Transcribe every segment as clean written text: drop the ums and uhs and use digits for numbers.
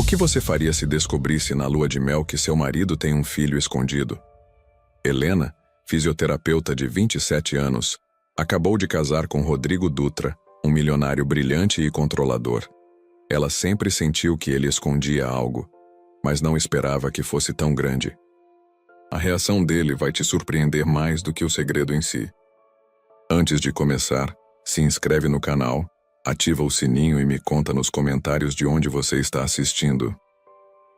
que você faria se descobrisse na lua de mel que seu marido tem um filho escondido? Helena, fisioterapeuta de 27 anos, acabou de casar com Rodrigo Dutra, um milionário brilhante e controlador. Ela sempre sentiu que ele escondia algo, mas não esperava que fosse tão grande. A reação dele vai te surpreender mais do que o segredo em si. Antes de começar, se inscreve no canal, ativa o sininho e me conta nos comentários de onde você está assistindo.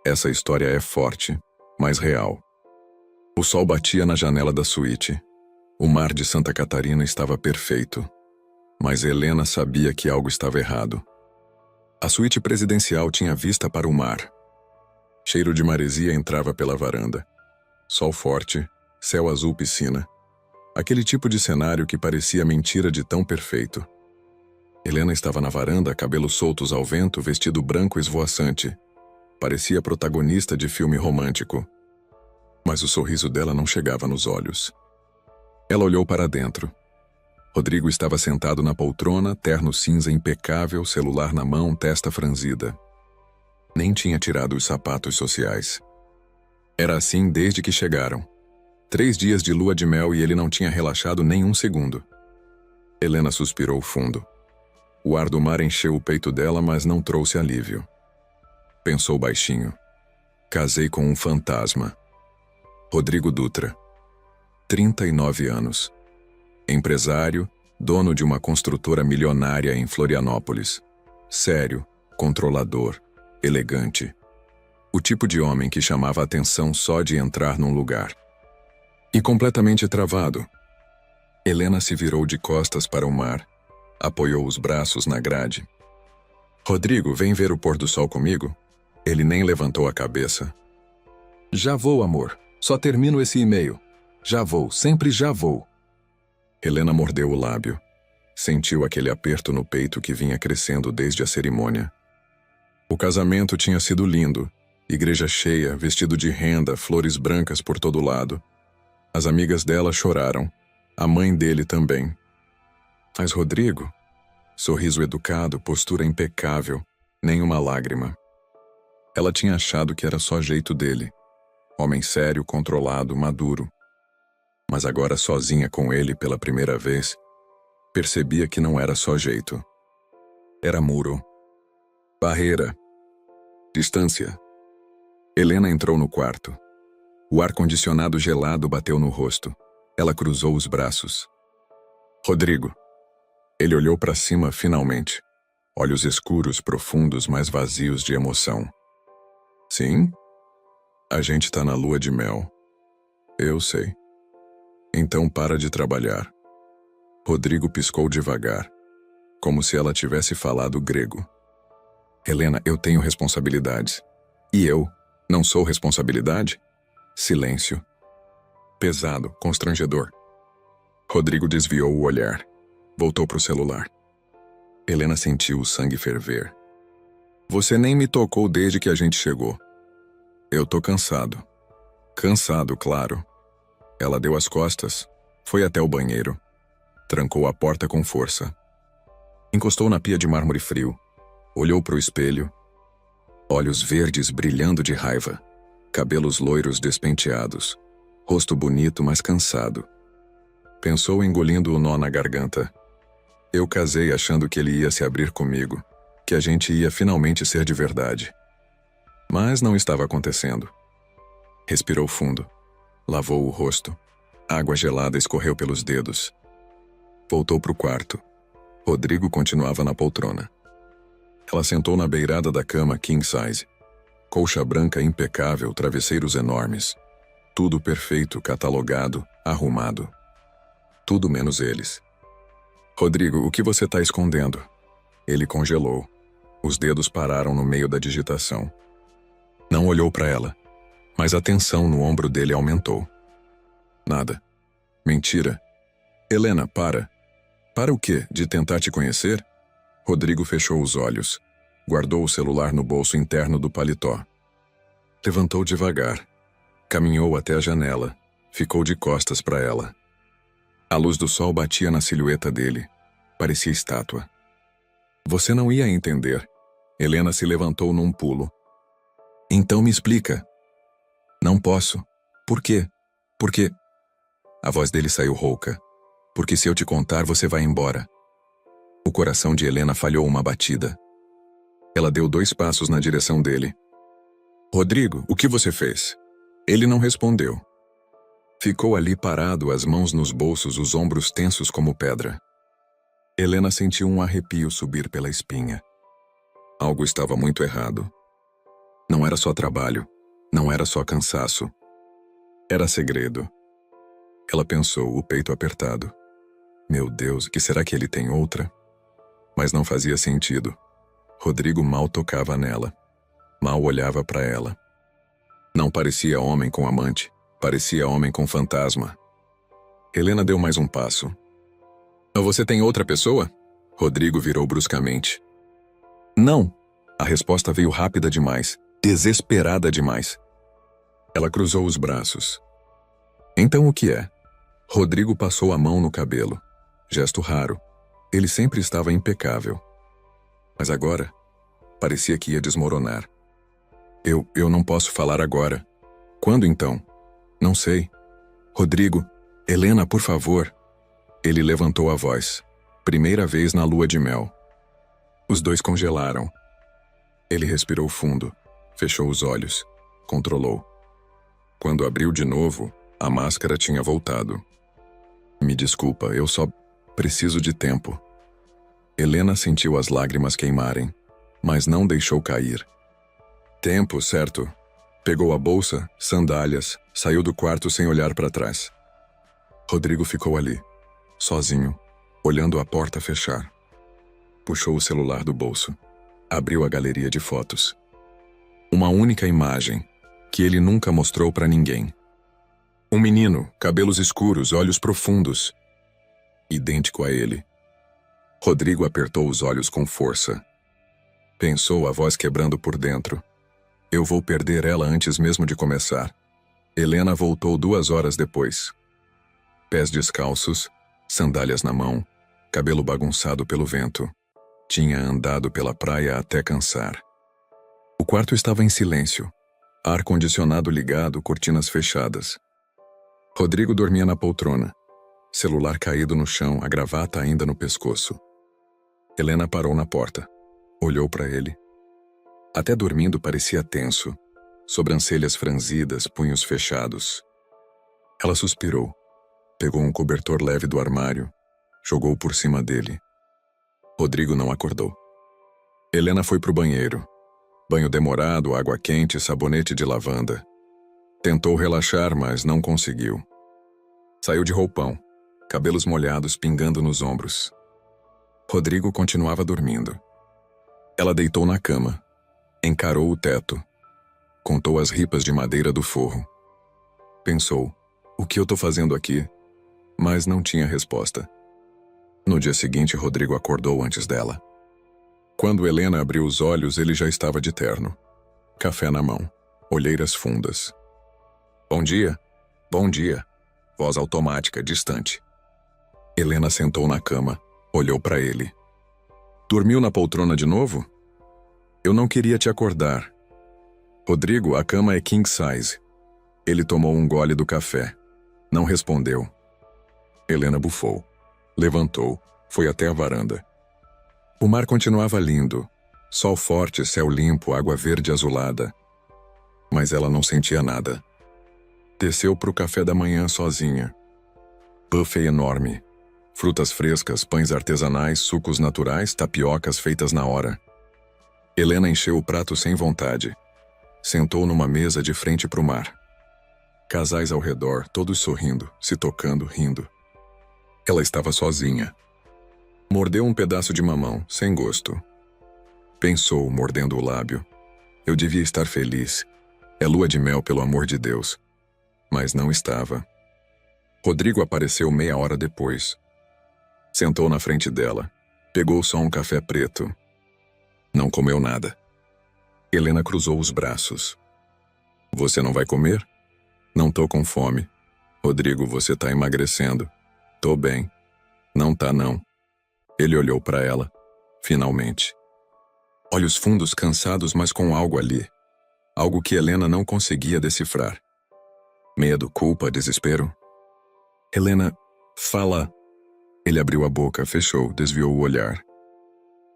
Essa história é forte, mas real. O sol batia na janela da suíte. O mar de Santa Catarina estava perfeito. Mas Helena sabia que algo estava errado. A suíte presidencial tinha vista para o mar. Cheiro de maresia entrava pela varanda. Sol forte, céu azul piscina. Aquele tipo de cenário que parecia mentira de tão perfeito. Helena estava na varanda, cabelos soltos ao vento, vestido branco esvoaçante. Parecia protagonista de filme romântico. Mas o sorriso dela não chegava nos olhos. Ela olhou para dentro. Rodrigo estava sentado na poltrona, terno cinza impecável, celular na mão, testa franzida. Nem tinha tirado os sapatos sociais. Era assim desde que chegaram. 3 dias de lua de mel e ele não tinha relaxado nem um segundo. Helena suspirou fundo. O ar do mar encheu o peito dela, mas não trouxe alívio. Pensou baixinho. Casei com um fantasma. Rodrigo Dutra. 39 anos. Empresário, dono de uma construtora milionária em Florianópolis. Sério, controlador, elegante. O tipo de homem que chamava a atenção só de entrar num lugar. E completamente travado. Helena se virou de costas para o mar. Apoiou os braços na grade. Rodrigo, vem ver o pôr do sol comigo? Ele nem levantou a cabeça. Já vou, amor. Só termino esse e-mail. Já vou, sempre já vou. Helena mordeu o lábio. Sentiu aquele aperto no peito que vinha crescendo desde a cerimônia. O casamento tinha sido lindo. Igreja cheia, vestido de renda, flores brancas por todo lado. As amigas dela choraram. A mãe dele também. Mas Rodrigo? Sorriso educado, postura impecável, nem uma lágrima. Ela tinha achado que era só jeito dele. Homem sério, controlado, maduro. Mas agora sozinha com ele pela primeira vez, percebia que não era só jeito. Era muro. Barreira. Distância. Helena entrou no quarto. O ar-condicionado gelado bateu no rosto. Ela cruzou os braços. Rodrigo. Ele olhou para cima finalmente. Olhos escuros, profundos, mas vazios de emoção. Sim? A gente tá na lua de mel. Eu sei. Então para de trabalhar. Rodrigo piscou devagar, como se ela tivesse falado grego. Helena, eu tenho responsabilidades. E eu? Não sou responsabilidade? Silêncio. Pesado, constrangedor. Rodrigo desviou o olhar. Voltou para o celular. Helena sentiu o sangue ferver. Você nem me tocou desde que a gente chegou. Eu tô cansado. Cansado, claro. Ela deu as costas, foi até o banheiro. Trancou a porta com força. Encostou na pia de mármore frio. Olhou para o espelho. Olhos verdes brilhando de raiva. Cabelos loiros despenteados. Rosto bonito, mas cansado. Pensou engolindo o nó na garganta. Eu casei achando que ele ia se abrir comigo, que a gente ia finalmente ser de verdade. Mas não estava acontecendo. Respirou fundo. Lavou o rosto. Água gelada escorreu pelos dedos. Voltou para o quarto. Rodrigo continuava na poltrona. Ela sentou na beirada da cama king size. Colcha branca impecável, travesseiros enormes. Tudo perfeito, catalogado, arrumado. Tudo menos eles. Rodrigo, o que você está escondendo? Ele congelou. Os dedos pararam no meio da digitação. Não olhou para ela, mas a tensão no ombro dele aumentou. Nada. Mentira. Helena, para. Para o quê? De tentar te conhecer? Rodrigo fechou os olhos. Guardou o celular no bolso interno do paletó. Levantou devagar. Caminhou até a janela. Ficou de costas para ela. A luz do sol batia na silhueta dele. Parecia estátua. Você não ia entender. Helena se levantou num pulo. Então me explica. Não posso. Por quê? Porque... A voz dele saiu rouca. Porque se eu te contar, você vai embora. O coração de Helena falhou uma batida. Ela deu 2 passos na direção dele. Rodrigo, o que você fez? Ele não respondeu. Ficou ali parado, as mãos nos bolsos, os ombros tensos como pedra. Helena sentiu um arrepio subir pela espinha. Algo estava muito errado. Não era só trabalho, não era só cansaço. Era segredo. Ela pensou, o peito apertado. Meu Deus, que será que ele tem outra? Mas não fazia sentido. Rodrigo mal tocava nela. Mal olhava para ela. Não parecia homem com amante. Parecia homem com fantasma. Helena deu mais um passo. Você tem outra pessoa? Rodrigo virou bruscamente. Não. A resposta veio rápida demais. Desesperada demais. Ela cruzou os braços. Então o que é? Rodrigo passou a mão no cabelo. Gesto raro. Ele sempre estava impecável. Mas agora, parecia que ia desmoronar. Eu não posso falar agora. Quando então? Não sei. Rodrigo, Helena, por favor. Ele levantou a voz. Primeira vez na lua de mel. Os dois congelaram. Ele respirou fundo. Fechou os olhos. Controlou. Quando abriu de novo, a máscara tinha voltado. Me desculpa, eu só preciso de tempo. Helena sentiu as lágrimas queimarem, mas não deixou cair. Tempo, certo? Pegou a bolsa, sandálias, saiu do quarto sem olhar para trás. Rodrigo ficou ali, sozinho, olhando a porta fechar. Puxou o celular do bolso. Abriu a galeria de fotos. Uma única imagem, que ele nunca mostrou para ninguém. Um menino, cabelos escuros, olhos profundos. Idêntico a ele. Rodrigo apertou os olhos com força. Pensou, a voz quebrando por dentro. Eu vou perder ela antes mesmo de começar. Helena voltou 2 horas depois. Pés descalços, sandálias na mão, cabelo bagunçado pelo vento. Tinha andado pela praia até cansar. O quarto estava em silêncio. Ar-condicionado ligado, cortinas fechadas. Rodrigo dormia na poltrona. Celular caído no chão, a gravata ainda no pescoço. Helena parou na porta. Olhou para ele. Até dormindo parecia tenso. Sobrancelhas franzidas, punhos fechados. Ela suspirou. Pegou um cobertor leve do armário. Jogou por cima dele. Rodrigo não acordou. Helena foi pro banheiro. Banho demorado, água quente, sabonete de lavanda. Tentou relaxar, mas não conseguiu. Saiu de roupão, cabelos molhados pingando nos ombros. Rodrigo continuava dormindo. Ela deitou na cama. Encarou o teto. Contou as ripas de madeira do forro. Pensou, o que eu tô fazendo aqui? Mas não tinha resposta. No dia seguinte, Rodrigo acordou antes dela. Quando Helena abriu os olhos, ele já estava de terno. Café na mão, olheiras fundas. Bom dia. Bom dia. Voz automática, distante. Helena sentou na cama, olhou para ele. Dormiu na poltrona de novo? Eu não queria te acordar. Rodrigo, a cama é king size. Ele tomou um gole do café. Não respondeu. Helena bufou. Levantou, foi até a varanda. O mar continuava lindo. Sol forte, céu limpo, água verde azulada. Mas ela não sentia nada. Desceu para o café da manhã sozinha. Buffet enorme. Frutas frescas, pães artesanais, sucos naturais, tapiocas feitas na hora. Helena encheu o prato sem vontade. Sentou numa mesa de frente para o mar. Casais ao redor, todos sorrindo, se tocando, rindo. Ela estava sozinha. Mordeu um pedaço de mamão, sem gosto. Pensou, mordendo o lábio. Eu devia estar feliz. É lua de mel, pelo amor de Deus. Mas não estava. Rodrigo apareceu meia hora depois. Sentou na frente dela. Pegou só um café preto. Não comeu nada. Helena cruzou os braços. Você não vai comer? Não tô com fome. Rodrigo, você tá emagrecendo. Tô bem. Não tá, não. Ele olhou para ela. Finalmente. Olhos fundos, cansados, mas com algo ali. algo que Helena não conseguia decifrar. Medo, culpa, desespero. Helena, fala. Ele abriu a boca, fechou, desviou o olhar.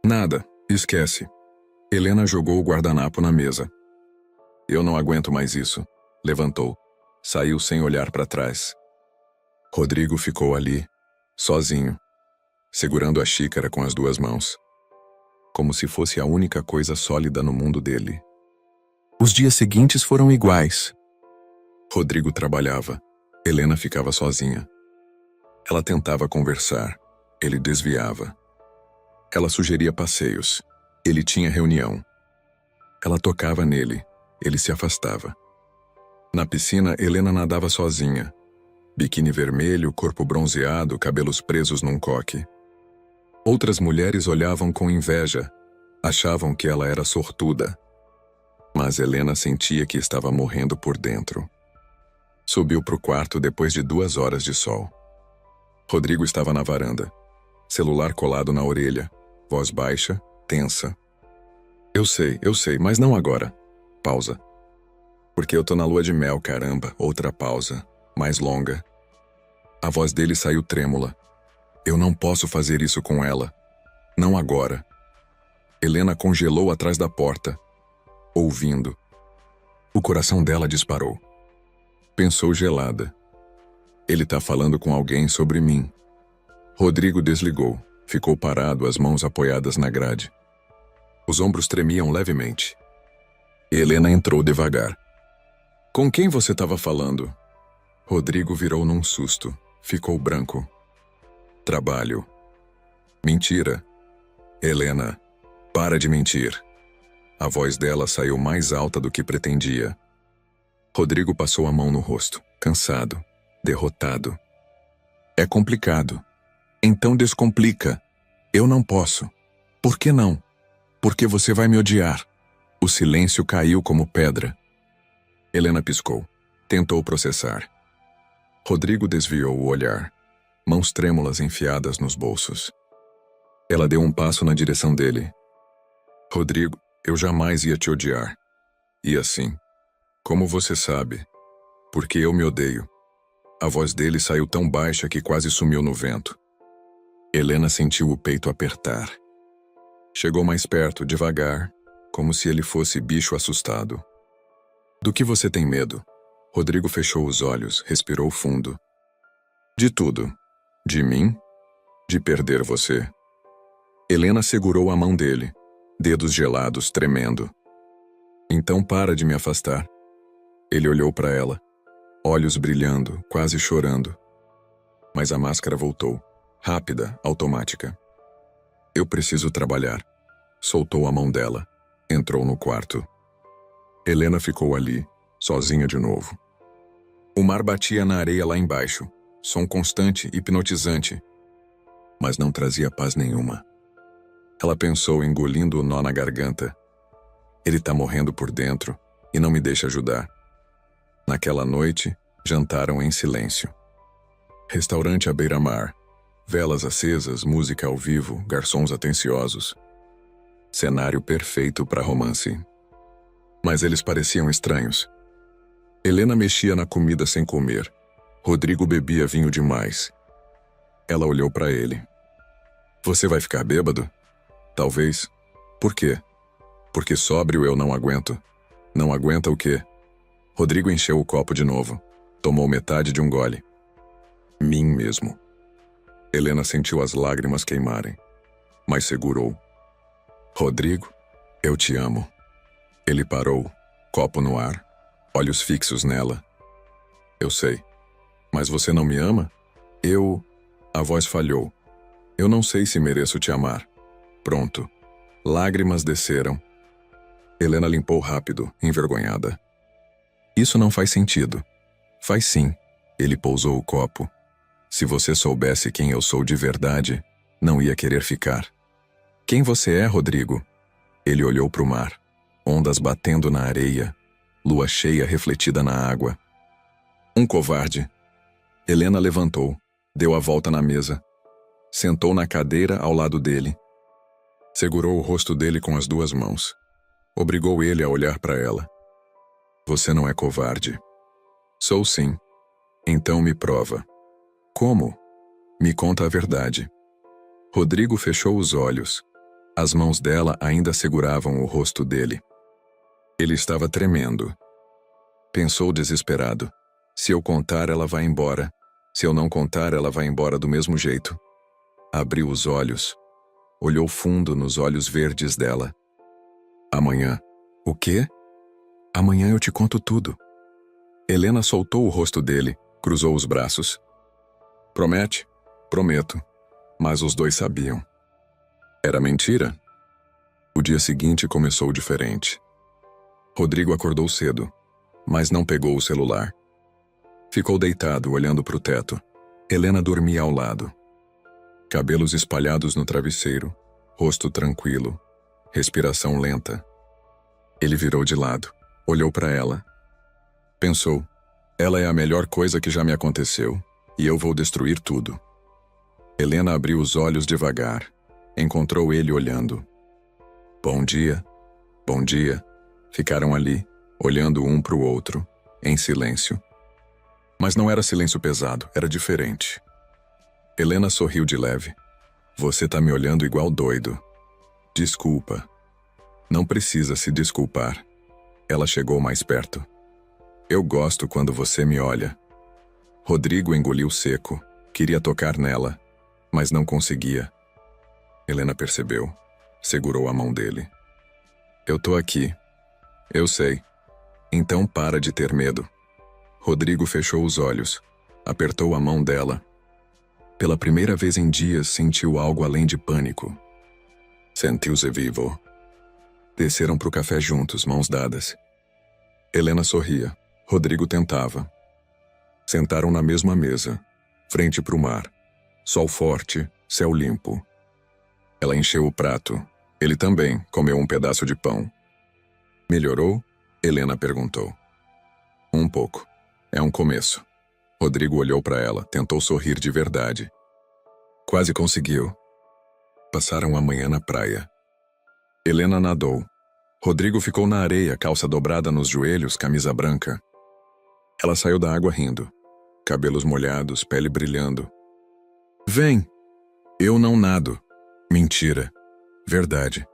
Nada, esquece. Helena jogou o guardanapo na mesa. Eu não aguento mais isso. Levantou. Saiu sem olhar para trás. Rodrigo ficou ali, sozinho, segurando a xícara com as duas mãos, como se fosse a única coisa sólida no mundo dele. Os dias seguintes foram iguais. Rodrigo trabalhava. Helena ficava sozinha. Ela tentava conversar. Ele desviava. Ela sugeria passeios. Ele tinha reunião. Ela tocava nele. Ele se afastava. Na piscina, Helena nadava sozinha. Biquíni vermelho, corpo bronzeado, cabelos presos num coque. Outras mulheres olhavam com inveja. Achavam que ela era sortuda. Mas Helena sentia que estava morrendo por dentro. Subiu para o quarto depois de 2 horas de sol. Rodrigo estava na varanda. Celular colado na orelha. Voz baixa, tensa. Eu sei, mas não agora. Pausa. Porque eu tô na lua de mel, caramba. Outra pausa, mais longa. A voz dele saiu trêmula. Eu não posso fazer isso com ela. Não agora. Helena congelou atrás da porta, ouvindo. O coração dela disparou. Pensou gelada. Ele tá falando com alguém sobre mim. Rodrigo desligou. Ficou parado, as mãos apoiadas na grade. Os ombros tremiam levemente. Helena entrou devagar. Com quem você estava falando? Rodrigo virou num susto. Ficou branco. Trabalho. Mentira. Helena, para de mentir. A voz dela saiu mais alta do que pretendia. Rodrigo passou a mão no rosto, cansado, derrotado. É complicado. Então descomplica. Eu não posso. Por que não? Porque você vai me odiar. O silêncio caiu como pedra. Helena piscou. Tentou processar. Rodrigo desviou o olhar. Mãos trêmulas enfiadas nos bolsos. Ela deu um passo na direção dele. Rodrigo, eu jamais ia te odiar. E assim, como você sabe, porque eu me odeio. A voz dele saiu tão baixa que quase sumiu no vento. Helena sentiu o peito apertar. Chegou mais perto, devagar, como se ele fosse bicho assustado. Do que você tem medo? Rodrigo fechou os olhos, respirou fundo. De tudo. De mim? De perder você. Helena segurou a mão dele, dedos gelados, tremendo. Então para de me afastar. Ele olhou para ela, olhos brilhando, quase chorando. Mas a máscara voltou, rápida, automática. Eu preciso trabalhar. Soltou a mão dela, entrou no quarto. Helena ficou ali, sozinha de novo. O mar batia na areia lá embaixo, som constante, hipnotizante, mas não trazia paz nenhuma. Ela pensou, engolindo o nó na garganta. Ele tá morrendo por dentro e não me deixa ajudar. Naquela noite, jantaram em silêncio. Restaurante à beira-mar. Velas acesas, música ao vivo, garçons atenciosos. Cenário perfeito para romance. Mas eles pareciam estranhos. Helena mexia na comida sem comer. Rodrigo bebia vinho demais. Ela olhou para ele. Você vai ficar bêbado? Talvez. Por quê? Porque sóbrio eu não aguento. Não aguenta o quê? Rodrigo encheu o copo de novo. Tomou metade de um gole. Mim mesmo. Helena sentiu as lágrimas queimarem, mas segurou. Rodrigo, eu te amo. Ele parou, copo no ar, olhos fixos nela. Eu sei. Mas você não me ama? A voz falhou. Eu não sei se mereço te amar. Pronto. Lágrimas desceram. Helena limpou rápido, envergonhada. Isso não faz sentido. Faz sim. Ele pousou o copo. Se você soubesse quem eu sou de verdade, não ia querer ficar. Quem você é, Rodrigo? Ele olhou para o mar. Ondas batendo na areia. Lua cheia refletida na água. Um covarde. Helena levantou, deu a volta na mesa. Sentou na cadeira ao lado dele. Segurou o rosto dele com as 2 mãos. Obrigou ele a olhar para ela. Você não é covarde. Sou sim. Então me prova. Como? Me conta a verdade. Rodrigo fechou os olhos. As mãos dela ainda seguravam o rosto dele. Ele estava tremendo. Pensou desesperado. Se eu contar, ela vai embora. Se eu não contar, ela vai embora do mesmo jeito. Abriu os olhos. Olhou fundo nos olhos verdes dela. Amanhã. O quê? Amanhã eu te conto tudo. Helena soltou o rosto dele, cruzou os braços. Promete? Prometo. Mas os dois sabiam. Era mentira? O dia seguinte começou diferente. Rodrigo acordou cedo, mas não pegou o celular. Ficou deitado, olhando para o teto. Helena dormia ao lado. Cabelos espalhados no travesseiro, rosto tranquilo, respiração lenta. Ele virou de lado, olhou para ela. Pensou, ela é a melhor coisa que já me aconteceu, e eu vou destruir tudo. Helena abriu os olhos devagar, encontrou ele olhando. Bom dia, bom dia. Ficaram ali, olhando um para o outro, em silêncio. Mas não era silêncio pesado, era diferente. Helena sorriu de leve. Você tá me olhando igual doido. Desculpa. Não precisa se desculpar. Ela chegou mais perto. Eu gosto quando você me olha. Rodrigo engoliu seco, queria tocar nela, mas não conseguia. Helena percebeu, segurou a mão dele. Eu tô aqui. Eu sei. Então para de ter medo. Rodrigo fechou os olhos, apertou a mão dela. Pela primeira vez em dias sentiu algo além de pânico. Sentiu-se vivo. Desceram para o café juntos, mãos dadas. Helena sorria. Rodrigo tentava. Sentaram na mesma mesa, frente para o mar. Sol forte, céu limpo. Ela encheu o prato. Ele também comeu um pedaço de pão. Melhorou? Helena perguntou. Um pouco. É um começo. Rodrigo olhou para ela, tentou sorrir de verdade. Quase conseguiu. Passaram a manhã na praia. Helena nadou. Rodrigo ficou na areia, calça dobrada nos joelhos, camisa branca. Ela saiu da água rindo. Cabelos molhados, pele brilhando. Vem! Eu não nado. Mentira. Verdade.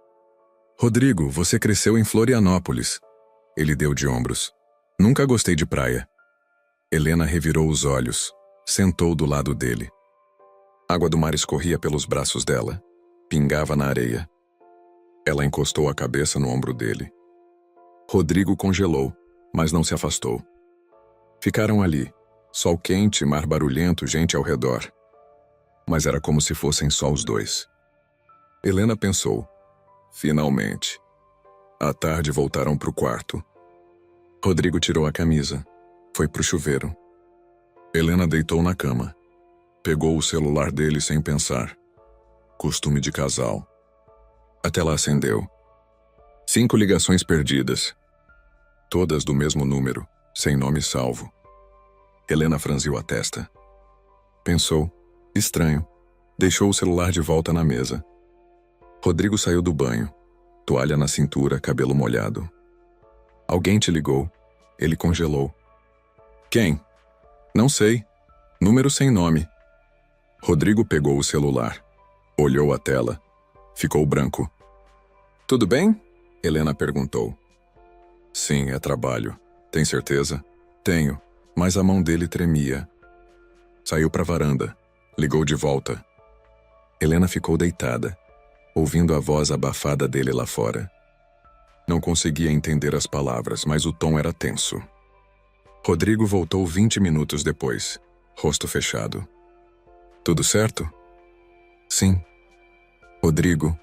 Rodrigo, você cresceu em Florianópolis. Ele deu de ombros. Nunca gostei de praia. Helena revirou os olhos. Sentou do lado dele. Água do mar escorria pelos braços dela. Pingava na areia. Ela encostou a cabeça no ombro dele. Rodrigo congelou, mas não se afastou. Ficaram ali. Sol quente, mar barulhento, gente ao redor. Mas era como se fossem só os dois. Helena pensou. Finalmente. À tarde voltaram para o quarto. Rodrigo tirou a camisa. Foi pro chuveiro. Helena deitou na cama. Pegou o celular dele sem pensar. Costume de casal. A tela acendeu. 5 ligações perdidas. Todas do mesmo número, sem nome salvo. Helena franziu a testa. Pensou. Estranho. Deixou o celular de volta na mesa. Rodrigo saiu do banho. Toalha na cintura, cabelo molhado. Alguém te ligou. Ele congelou. Quem? Não sei. Número sem nome. Rodrigo pegou o celular. Olhou a tela. Ficou branco. Tudo bem? Helena perguntou. Sim, é trabalho. Tem certeza? Tenho, mas a mão dele tremia. Saiu para a varanda. Ligou de volta. Helena ficou deitada, ouvindo a voz abafada dele lá fora. Não conseguia entender as palavras, mas o tom era tenso. Rodrigo voltou 20 minutos depois, rosto fechado. Tudo certo? Sim. Rodrigo.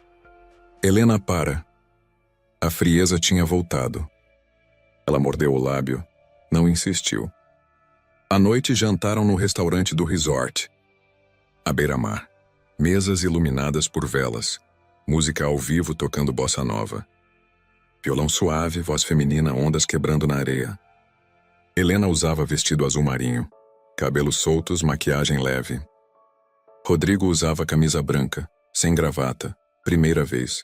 Helena para. A frieza tinha voltado. Ela mordeu o lábio, não insistiu. À noite jantaram no restaurante do resort. À beira-mar. Mesas iluminadas por velas. Música ao vivo tocando bossa nova. Violão suave, voz feminina, ondas quebrando na areia. Helena usava vestido azul marinho, cabelos soltos, maquiagem leve. Rodrigo usava camisa branca, sem gravata, primeira vez.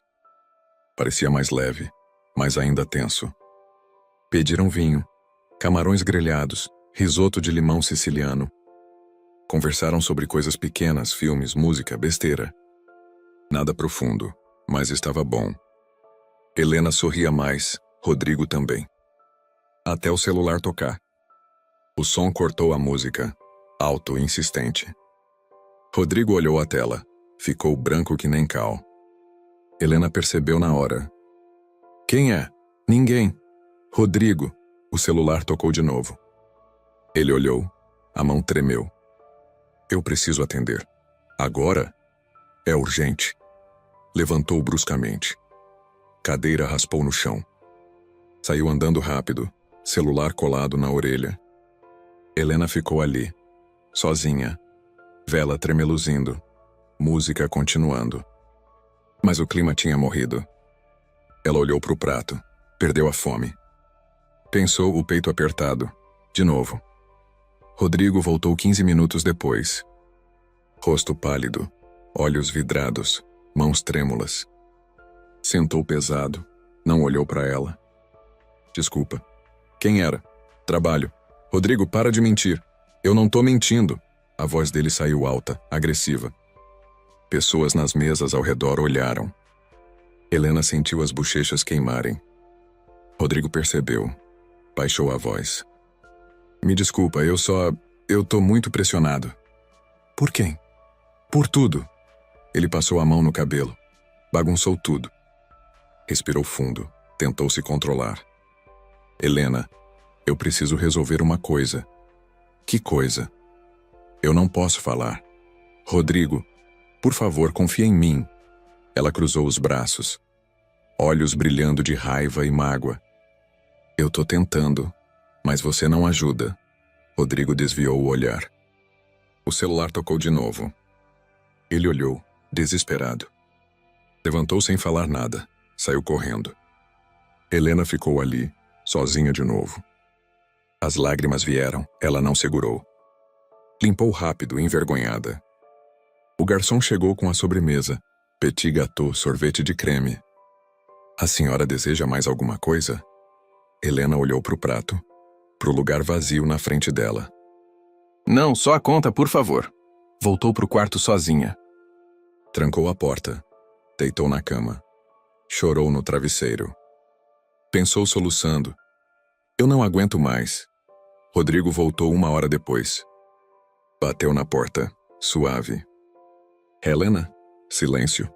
Parecia mais leve, mas ainda tenso. Pediram vinho, camarões grelhados, risoto de limão siciliano. Conversaram sobre coisas pequenas, filmes, música, besteira. Nada profundo, mas estava bom. Helena sorria mais, Rodrigo também. Até o celular tocar. O som cortou a música, alto e insistente. Rodrigo olhou a tela. Ficou branco que nem cal. Helena percebeu na hora. Quem é? Ninguém. Rodrigo. O celular tocou de novo. Ele olhou. A mão tremeu. Eu preciso atender. Agora? É urgente. Levantou bruscamente. Cadeira raspou no chão. Saiu andando rápido, celular colado na orelha. Helena ficou ali, sozinha, vela tremeluzindo, música continuando. Mas o clima tinha morrido. Ela olhou para o prato, perdeu a fome. Pensou, o peito apertado, de novo. Rodrigo voltou 15 minutos depois. Rosto pálido, olhos vidrados, mãos trêmulas. Sentou pesado, não olhou para ela. Desculpa. Quem era? Trabalho. Rodrigo, para de mentir. Eu não tô mentindo. A voz dele saiu alta, agressiva. Pessoas nas mesas ao redor olharam. Helena sentiu as bochechas queimarem. Rodrigo percebeu. Baixou a voz. Me desculpa, eu tô muito pressionado. Por quem? Por tudo. Ele passou a mão no cabelo. Bagunçou tudo. Respirou fundo. Tentou se controlar. Helena, eu preciso resolver uma coisa. Que coisa? Eu não posso falar. Rodrigo, por favor, confia em mim. Ela cruzou os braços. Olhos brilhando de raiva e mágoa. Eu tô tentando, mas você não ajuda. Rodrigo desviou o olhar. O celular tocou de novo. Ele olhou, desesperado. Levantou sem falar nada. Saiu correndo. Helena ficou ali, sozinha de novo. As lágrimas vieram, ela não segurou. Limpou rápido, envergonhada. O garçom chegou com a sobremesa, petit gâteau, sorvete de creme. A senhora deseja mais alguma coisa? Helena olhou para o prato, para o lugar vazio na frente dela. Não, só a conta, por favor. Voltou para o quarto sozinha. Trancou a porta, deitou na cama. Chorou no travesseiro. Pensou soluçando. Eu não aguento mais. Rodrigo voltou 1 hora depois. Bateu na porta, suave. Helena? Silêncio.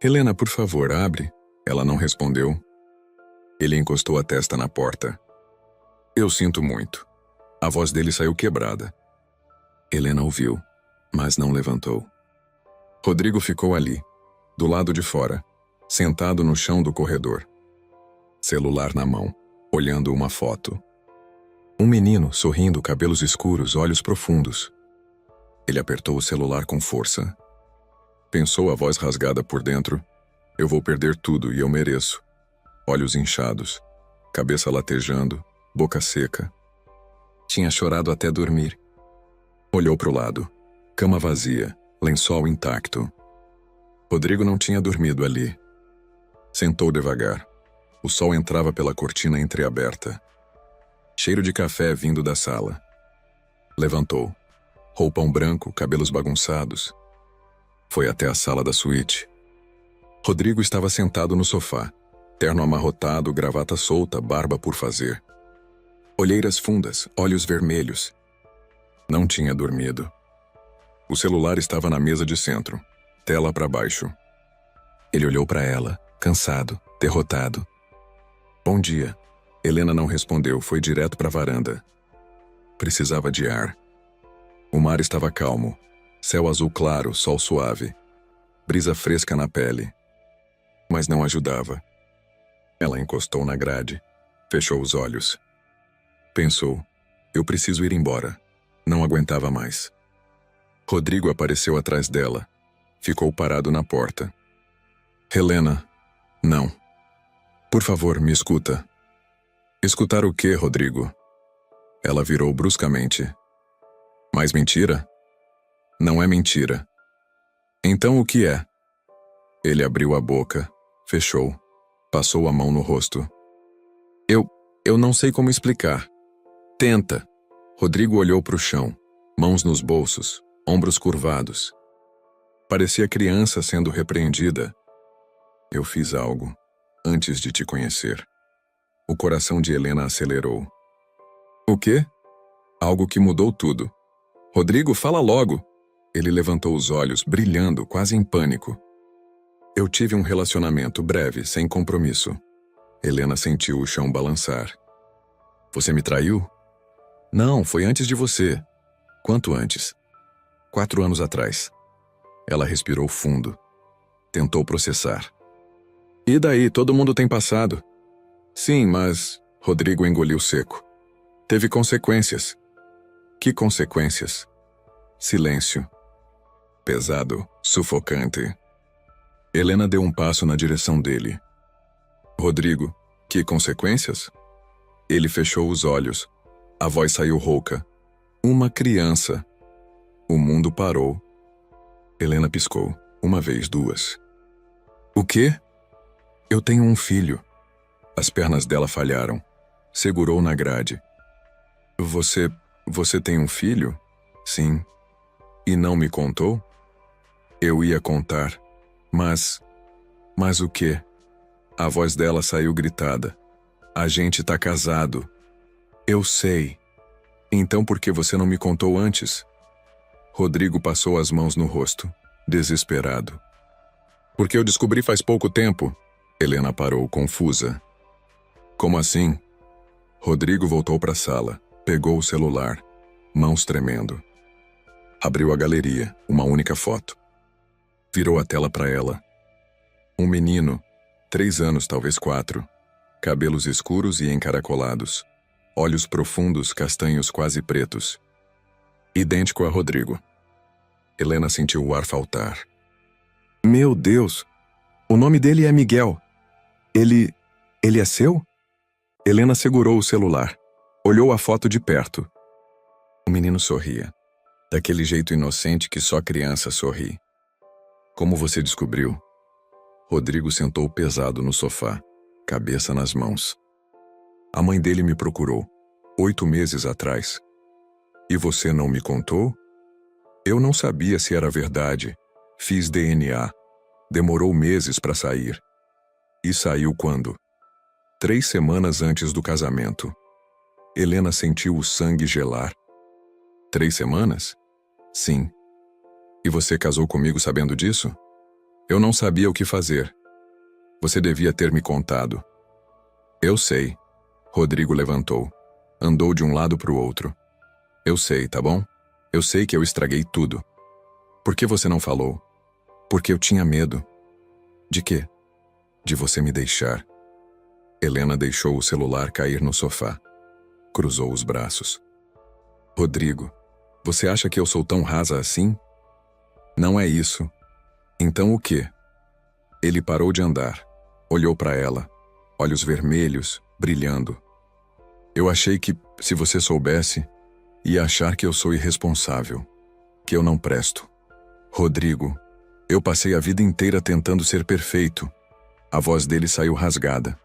Helena, por favor, abre. Ela não respondeu. Ele encostou a testa na porta. Eu sinto muito. A voz dele saiu quebrada. Helena ouviu, mas não levantou. Rodrigo ficou ali, do lado de fora, sentado no chão do corredor. Celular na mão, olhando uma foto. Um menino, sorrindo, cabelos escuros, olhos profundos. Ele apertou o celular com força. Pensou, a voz rasgada por dentro. Eu vou perder tudo e eu mereço. Olhos inchados, cabeça latejando, boca seca. Tinha chorado até dormir. Olhou para o lado. Cama vazia, lençol intacto. Rodrigo não tinha dormido ali. Sentou devagar. O sol entrava pela cortina entreaberta. Cheiro de café vindo da sala. Levantou. Roupão branco, cabelos bagunçados. Foi até a sala da suíte. Rodrigo estava sentado no sofá. Terno amarrotado, gravata solta, barba por fazer. Olheiras fundas, olhos vermelhos. Não tinha dormido. O celular estava na mesa de centro, tela para baixo. Ele olhou para ela, cansado, derrotado. Bom dia. Helena não respondeu, foi direto para a varanda. Precisava de ar. O mar estava calmo. Céu azul claro, sol suave. Brisa fresca na pele. Mas não ajudava. Ela encostou na grade. Fechou os olhos. Pensou, eu preciso ir embora. Não aguentava mais. Rodrigo apareceu atrás dela. Ficou parado na porta. Helena, não. Por favor, me escuta. Escutar o quê, Rodrigo? Ela virou bruscamente. Mas mentira? Não é mentira. Então o que é? Ele abriu a boca, fechou, passou a mão no rosto. Eu não sei como explicar. Tenta. Rodrigo olhou para o chão, mãos nos bolsos, ombros curvados. Parecia criança sendo repreendida. Eu fiz algo, antes de te conhecer. O coração de Helena acelerou. O quê? Algo que mudou tudo. Rodrigo, fala logo. Ele levantou os olhos, brilhando, quase em pânico. Eu tive um relacionamento breve, sem compromisso. Helena sentiu o chão balançar. Você me traiu? Não, foi antes de você. Quanto antes? 4 anos atrás. Ela respirou fundo. Tentou processar. E daí, todo mundo tem passado. Sim, mas... Rodrigo engoliu seco. Teve consequências. Que consequências? Silêncio. Pesado, sufocante. Helena deu um passo na direção dele. Rodrigo, que consequências? Ele fechou os olhos. A voz saiu rouca. Uma criança. O mundo parou. Helena piscou. Uma vez, duas. O quê? Eu tenho um filho. As pernas dela falharam. Segurou na grade. Você tem um filho? Sim. E não me contou? Eu ia contar. Mas o quê? A voz dela saiu gritada. A gente tá casado. Eu sei. Então por que você não me contou antes? Rodrigo passou as mãos no rosto, desesperado. Porque eu descobri faz pouco tempo. Helena parou, confusa. Como assim? Rodrigo voltou para a sala, pegou o celular, mãos tremendo. Abriu a galeria, uma única foto. Virou a tela para ela. Um menino, 3 anos, talvez 4. Cabelos escuros e encaracolados. Olhos profundos, castanhos quase pretos. Idêntico a Rodrigo. Helena sentiu o ar faltar. Meu Deus! O nome dele é Miguel. Ele é seu? Helena segurou o celular. Olhou a foto de perto. O menino sorria. Daquele jeito inocente que só criança sorri. Como você descobriu? Rodrigo sentou pesado no sofá, cabeça nas mãos. A mãe dele me procurou, 8 meses atrás. E você não me contou? Eu não sabia se era verdade. Fiz DNA. Demorou meses para sair. E saiu quando? 3 semanas antes do casamento. Helena sentiu o sangue gelar. 3 semanas? Sim. E você casou comigo sabendo disso? Eu não sabia o que fazer. Você devia ter me contado. Eu sei. Rodrigo levantou. Andou de um lado para o outro. Eu sei, tá bom? Eu sei que eu estraguei tudo. Por que você não falou? Porque eu tinha medo. De quê? De você me deixar. Helena deixou o celular cair no sofá. Cruzou os braços. Rodrigo, você acha que eu sou tão rasa assim? Não é isso. Então o quê? Ele parou de andar. Olhou para ela. Olhos vermelhos, brilhando. Eu achei que, se você soubesse, ia achar que eu sou irresponsável. Que eu não presto. Rodrigo, eu passei a vida inteira tentando ser perfeito. A voz dele saiu rasgada.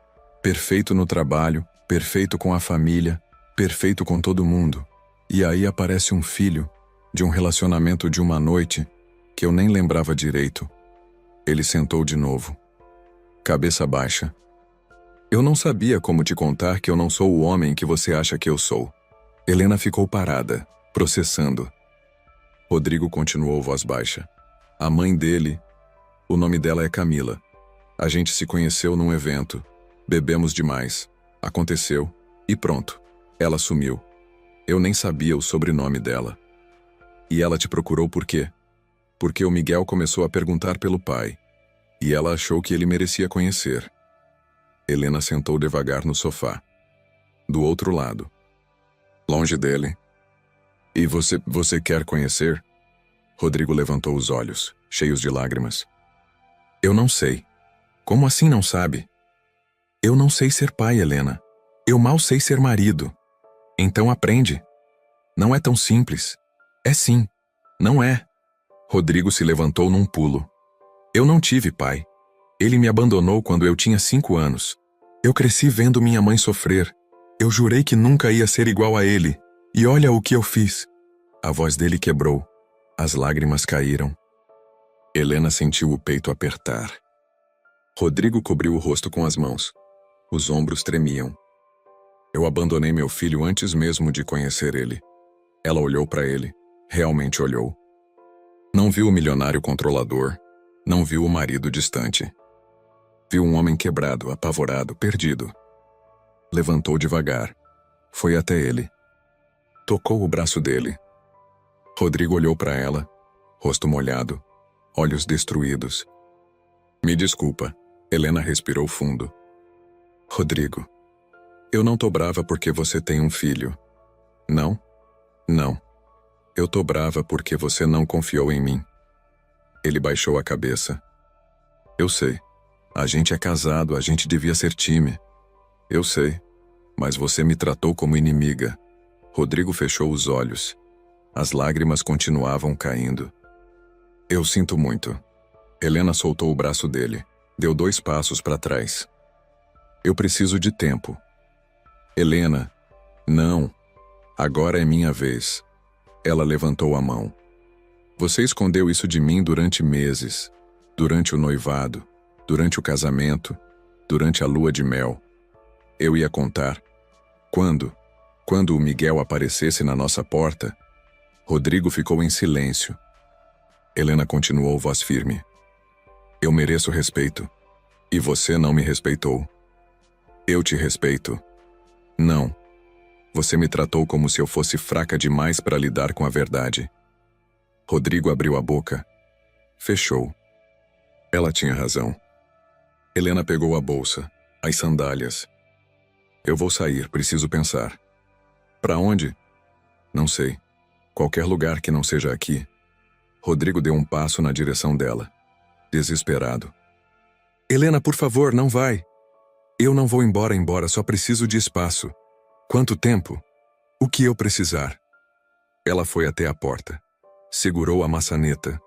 Perfeito no trabalho, perfeito com a família, perfeito com todo mundo. E aí aparece um filho, de um relacionamento de uma noite, que eu nem lembrava direito. Ele sentou de novo. Cabeça baixa. Eu não sabia como te contar que eu não sou o homem que você acha que eu sou. Helena ficou parada, processando. Rodrigo continuou voz baixa. A mãe dele, o nome dela é Camila. A gente se conheceu num evento. Bebemos demais. Aconteceu. E pronto. Ela sumiu. Eu nem sabia o sobrenome dela. E ela te procurou por quê? Porque o Miguel começou a perguntar pelo pai. E ela achou que ele merecia conhecer. Helena sentou devagar no sofá. Do outro lado. Longe dele. E você quer conhecer? Rodrigo levantou os olhos, cheios de lágrimas. Eu não sei. Como assim não sabe? Eu não sei ser pai, Helena. Eu mal sei ser marido. Então aprende. Não é tão simples. É sim. Não é. Rodrigo se levantou num pulo. Eu não tive pai. Ele me abandonou quando eu tinha 5 anos. Eu cresci vendo minha mãe sofrer. Eu jurei que nunca ia ser igual a ele. E olha o que eu fiz. A voz dele quebrou. As lágrimas caíram. Helena sentiu o peito apertar. Rodrigo cobriu o rosto com as mãos. Os ombros tremiam. Eu abandonei meu filho antes mesmo de conhecer ele. Ela olhou para ele. Realmente olhou. Não viu o milionário controlador. Não viu o marido distante. Viu um homem quebrado, apavorado, perdido. Levantou devagar. Foi até ele. Tocou o braço dele. Rodrigo olhou para ela, rosto molhado, olhos destruídos. Me desculpa, Helena respirou fundo. Rodrigo, eu não tô brava porque você tem um filho. Não? Não. Eu tô brava porque você não confiou em mim. Ele baixou a cabeça. Eu sei. A gente é casado, a gente devia ser time. Eu sei. Mas você me tratou como inimiga. Rodrigo fechou os olhos. As lágrimas continuavam caindo. Eu sinto muito. Helena soltou o braço dele. Deu 2 passos para trás. Eu preciso de tempo. Helena, não. Agora é minha vez. Ela levantou a mão. Você escondeu isso de mim durante meses. Durante o noivado. Durante o casamento. Durante a lua de mel. Eu ia contar. Quando o Miguel aparecesse na nossa porta, Rodrigo ficou em silêncio. Helena continuou voz firme. Eu mereço respeito. E você não me respeitou. Eu te respeito. Não. Você me tratou como se eu fosse fraca demais para lidar com a verdade. Rodrigo abriu a boca. Fechou. Ela tinha razão. Helena pegou a bolsa, as sandálias. Eu vou sair, preciso pensar. Para onde? Não sei. Qualquer lugar que não seja aqui. Rodrigo deu um passo na direção dela. Desesperado. Helena, por favor, não vai. Eu não vou embora, só preciso de espaço. Quanto tempo? O que eu precisar? Ela foi até a porta. Segurou a maçaneta.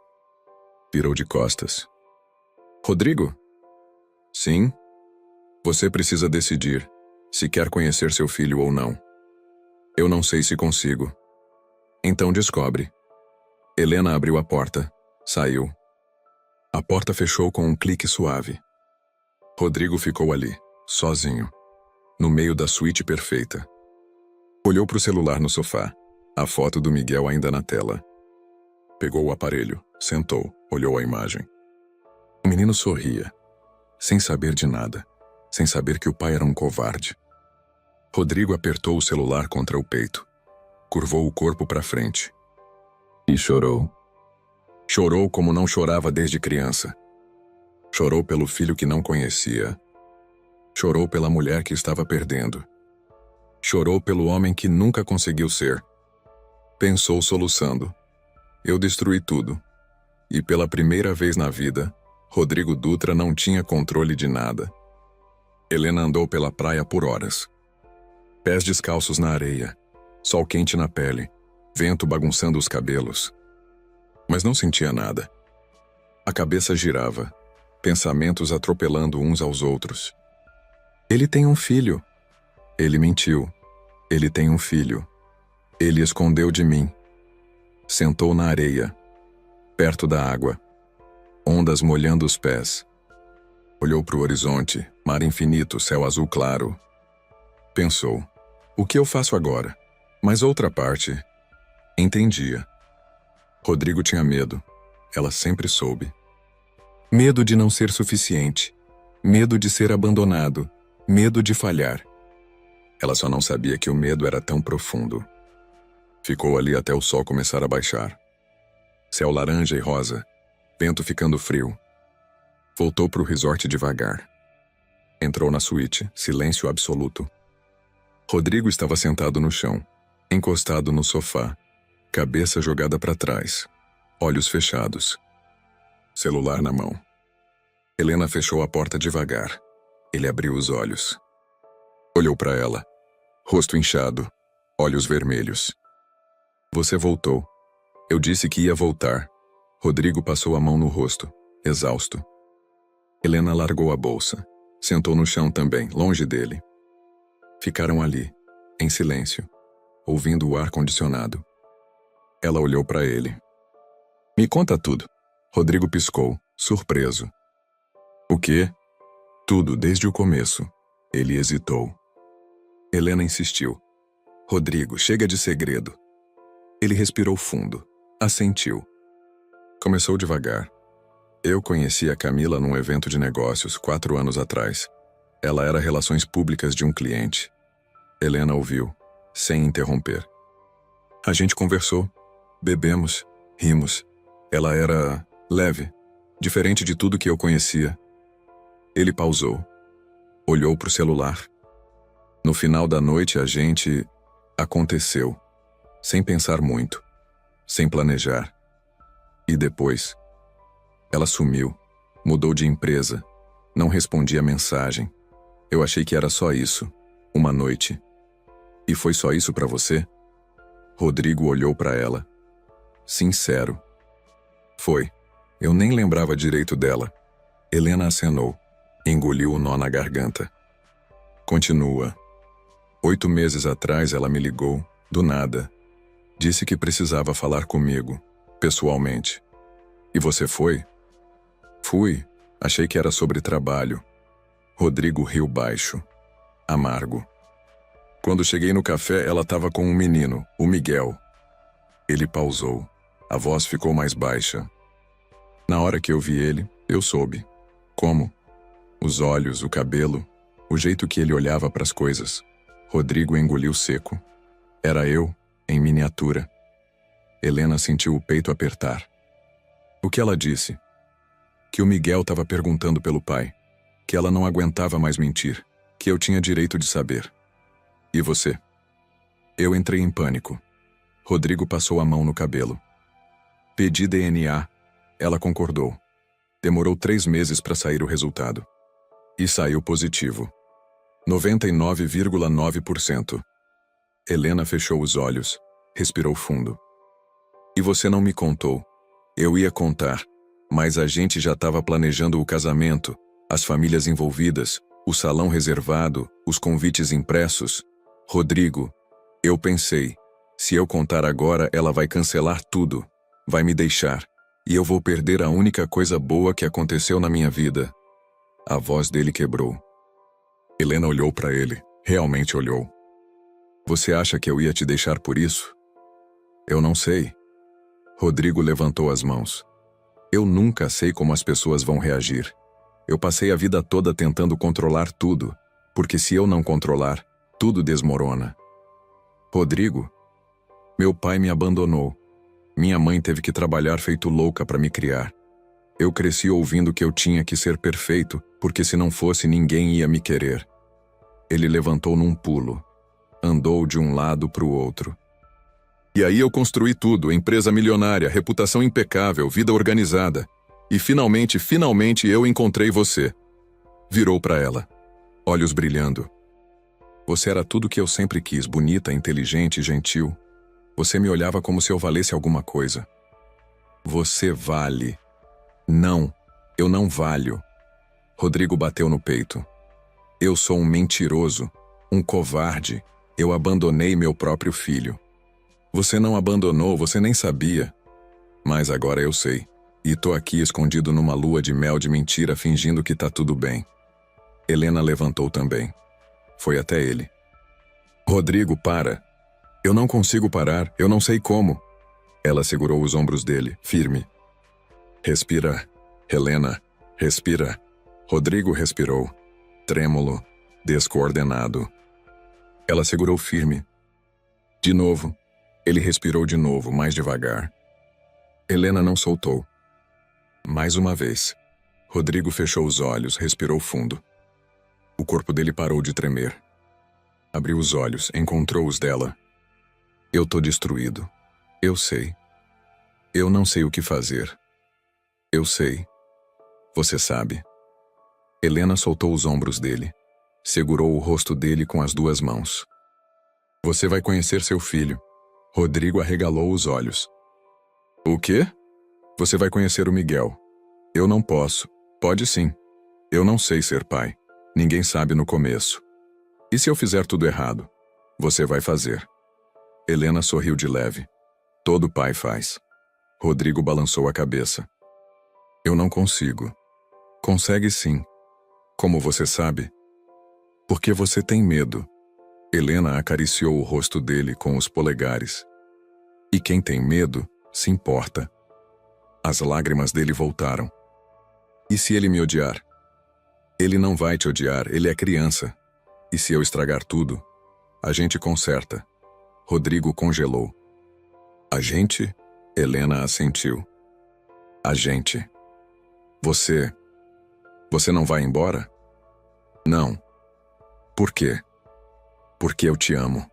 Virou de costas. Rodrigo? Sim? Você precisa decidir se quer conhecer seu filho ou não. Eu não sei se consigo. Então descobre. Helena abriu a porta. Saiu. A porta fechou com um clique suave. Rodrigo ficou ali, sozinho, no meio da suíte perfeita. Olhou para o celular no sofá, a foto do Miguel ainda na tela. Pegou o aparelho, sentou, olhou a imagem. O menino sorria, sem saber de nada, sem saber que o pai era um covarde. Rodrigo apertou o celular contra o peito, curvou o corpo para frente. E chorou. Chorou como não chorava desde criança. Chorou pelo filho que não conhecia. Chorou pela mulher que estava perdendo. Chorou pelo homem que nunca conseguiu ser. Pensou soluçando. Eu destruí tudo. E pela primeira vez na vida, Rodrigo Dutra não tinha controle de nada. Helena andou pela praia por horas. Pés descalços na areia, sol quente na pele, vento bagunçando os cabelos. Mas não sentia nada. A cabeça girava, pensamentos atropelando uns aos outros. Ele tem um filho. Ele mentiu. Ele tem um filho. Ele escondeu de mim. Sentou na areia, perto da água. Ondas molhando os pés. Olhou para o horizonte, mar infinito, céu azul claro. Pensou, o que eu faço agora? Mas outra parte, entendia. Rodrigo tinha medo. Ela sempre soube. Medo de não ser suficiente. Medo de ser abandonado. Medo de falhar. Ela só não sabia que o medo era tão profundo. Ficou ali até o sol começar a baixar. Céu laranja e rosa. Vento ficando frio. Voltou para o resort devagar. Entrou na suíte, silêncio absoluto. Rodrigo estava sentado no chão, encostado no sofá, cabeça jogada para trás, olhos fechados. Celular na mão. Helena fechou a porta devagar. Ele abriu os olhos. Olhou para ela. Rosto inchado, olhos vermelhos. Você voltou. Eu disse que ia voltar. Rodrigo passou a mão no rosto, exausto. Helena largou a bolsa. Sentou no chão também, longe dele. Ficaram ali, em silêncio, ouvindo o ar-condicionado. Ela olhou para ele. Me conta tudo. Rodrigo piscou, surpreso. O quê? Tudo, desde o começo. Ele hesitou. Helena insistiu. Rodrigo, chega de segredo. Ele respirou fundo. Assentiu. Começou devagar. Eu conheci a Camila num evento de negócios 4 anos atrás. Ela era relações públicas de um cliente. Helena ouviu, sem interromper. A gente conversou, bebemos, rimos. Ela era leve, diferente de tudo que eu conhecia. Ele pausou, olhou para o celular. No final da noite a gente aconteceu, sem pensar muito, sem planejar. E depois, ela sumiu, mudou de empresa, não respondia mensagem. Eu achei que era só isso, uma noite. E foi só isso para você? Rodrigo olhou para ela. Sincero. Foi. Eu nem lembrava direito dela. Helena acenou. Engoliu o nó na garganta. Continua. 8 meses atrás ela me ligou, do nada. Disse que precisava falar comigo, pessoalmente. E você foi? Fui. Achei que era sobre trabalho. Rodrigo riu baixo. Amargo. Quando cheguei no café, ela estava com um menino, o Miguel. Ele pausou. A voz ficou mais baixa. Na hora que eu vi ele, eu soube. Como? Os olhos, o cabelo, o jeito que ele olhava para as coisas. Rodrigo engoliu seco. Era eu, em miniatura. Helena sentiu o peito apertar. O que ela disse? Que o Miguel estava perguntando pelo pai. Que ela não aguentava mais mentir. Que eu tinha direito de saber. E você? Eu entrei em pânico. Rodrigo passou a mão no cabelo. Pedi DNA. Ela concordou. Demorou 3 meses para sair o resultado. E saiu positivo. 99,9%. Helena fechou os olhos, respirou fundo. E você não me contou. Eu ia contar, mas a gente já estava planejando o casamento, as famílias envolvidas, o salão reservado, os convites impressos. Rodrigo, eu pensei, se eu contar agora ela vai cancelar tudo, vai me deixar, e eu vou perder a única coisa boa que aconteceu na minha vida. A voz dele quebrou. Helena olhou para ele, realmente olhou. Você acha que eu ia te deixar por isso? Eu não sei. Rodrigo levantou as mãos. Eu nunca sei como as pessoas vão reagir. Eu passei a vida toda tentando controlar tudo, porque se eu não controlar, tudo desmorona. Rodrigo, meu pai me abandonou. Minha mãe teve que trabalhar feito louca para me criar. Eu cresci ouvindo que eu tinha que ser perfeito, porque se não fosse ninguém ia me querer. Ele levantou num pulo. Andou de um lado para o outro. E aí eu construí tudo, empresa milionária, reputação impecável, vida organizada. E finalmente eu encontrei você. Virou para ela, olhos brilhando. Você era tudo que eu sempre quis, bonita, inteligente e gentil. Você me olhava como se eu valesse alguma coisa. Você vale. Não, eu não valho. Rodrigo bateu no peito. Eu sou um mentiroso, um covarde. Eu abandonei meu próprio filho. Você não abandonou, você nem sabia. Mas agora eu sei. E tô aqui escondido numa lua de mel de mentira fingindo que tá tudo bem. Helena levantou também. Foi até ele. Rodrigo, para. Eu não consigo parar, eu não sei como. Ela segurou os ombros dele, firme. Respira, Helena, respira. Rodrigo respirou, trêmulo, descoordenado. Ela segurou firme. De novo. Ele respirou de novo, mais devagar. Helena não soltou. Mais uma vez. Rodrigo fechou os olhos, respirou fundo. O corpo dele parou de tremer. Abriu os olhos, encontrou os dela. Eu tô destruído. Eu sei. Eu não sei o que fazer. Eu sei. Você sabe. Helena soltou os ombros dele. Segurou o rosto dele com as 2 mãos. Você vai conhecer seu filho. Rodrigo arregalou os olhos. O quê? Você vai conhecer o Miguel. Eu não posso. Pode sim. Eu não sei ser pai. Ninguém sabe no começo. E se eu fizer tudo errado? Você vai fazer. Helena sorriu de leve. Todo pai faz. Rodrigo balançou a cabeça. Eu não consigo. Consegue sim. Como você sabe? Porque você tem medo. Helena acariciou o rosto dele com os polegares. E quem tem medo, se importa. As lágrimas dele voltaram. E se ele me odiar? Ele não vai te odiar, ele é criança. E se eu estragar tudo? A gente conserta. Rodrigo congelou. A gente? Helena assentiu. A gente. Você não vai embora? Não. Por quê? Porque eu te amo.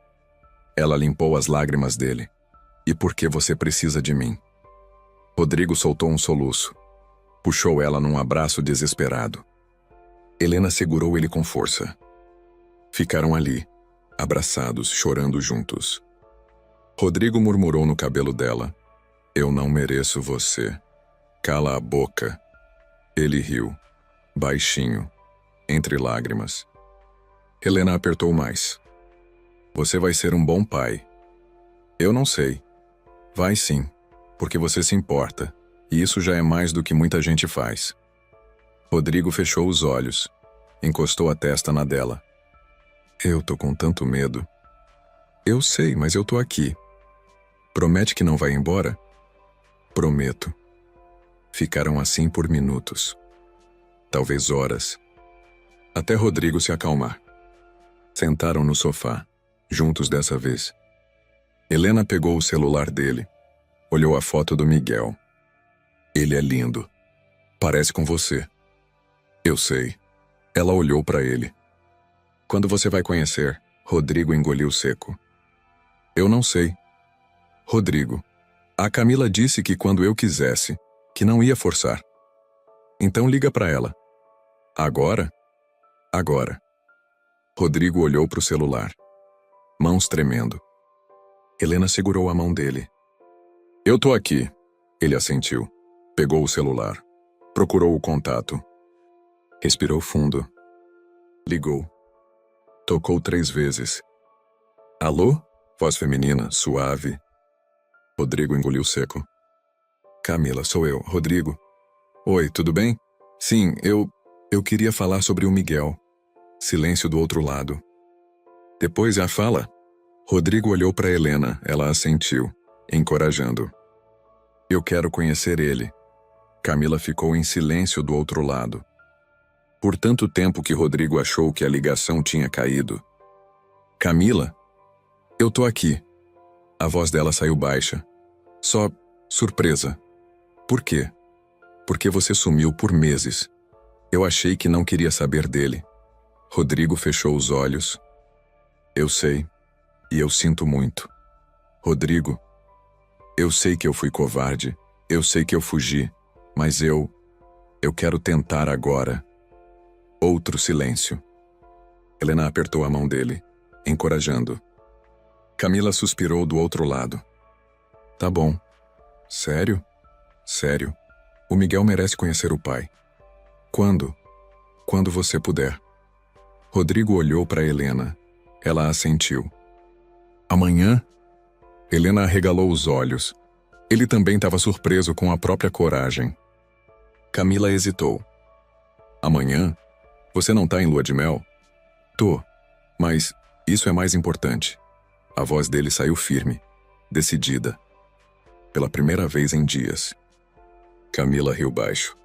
Ela limpou as lágrimas dele. E porque você precisa de mim. Rodrigo soltou um soluço. Puxou ela num abraço desesperado. Helena segurou ele com força. Ficaram ali, abraçados, chorando juntos. Rodrigo murmurou no cabelo dela. Eu não mereço você. Cala a boca. Ele riu, baixinho, entre lágrimas. Helena apertou mais. Você vai ser um bom pai. Eu não sei. Vai sim, porque você se importa, e isso já é mais do que muita gente faz. Rodrigo fechou os olhos, encostou a testa na dela. Eu tô com tanto medo. Eu sei, mas eu tô aqui. Promete que não vai embora? Prometo. Ficaram assim por minutos. Talvez horas. Até Rodrigo se acalmar. Sentaram no sofá, juntos dessa vez. Helena pegou o celular dele. Olhou a foto do Miguel. Ele é lindo. Parece com você. Eu sei. Ela olhou para ele. Quando você vai conhecer? Rodrigo engoliu seco. Eu não sei. Rodrigo, a Camila disse que quando eu quisesse, que não ia forçar. Então liga para ela. Agora? Agora. Rodrigo olhou para o celular. Mãos tremendo. Helena segurou a mão dele. Eu tô aqui. Ele assentiu. Pegou o celular. Procurou o contato. Respirou fundo. Ligou. Tocou 3 vezes. Alô? Voz feminina, suave. Rodrigo engoliu seco. Camila, sou eu, Rodrigo. Oi, tudo bem? Sim, eu queria falar sobre o Miguel. Silêncio do outro lado. Depois já fala. Rodrigo olhou para Helena, ela assentiu, encorajando. Eu quero conhecer ele. Camila ficou em silêncio do outro lado. Por tanto tempo que Rodrigo achou que a ligação tinha caído. Camila? Eu tô aqui. A voz dela saiu baixa. Só surpresa. Por quê? Porque você sumiu por meses. Eu achei que não queria saber dele. Rodrigo fechou os olhos. Eu sei. E eu sinto muito. Rodrigo, eu sei que eu fui covarde. Eu sei que eu fugi. Mas eu quero tentar agora. Outro silêncio. Helena apertou a mão dele, encorajando. Camila suspirou do outro lado. Tá bom. Sério? Sério. O Miguel merece conhecer o pai. Quando? Quando você puder. Rodrigo olhou para Helena. Ela assentiu. Amanhã? Helena arregalou os olhos. Ele também estava surpreso com a própria coragem. Camila hesitou. Amanhã? Você não tá em lua de mel? Tô. Mas isso é mais importante. A voz dele saiu firme, decidida. Pela primeira vez em dias. Camila riu baixo.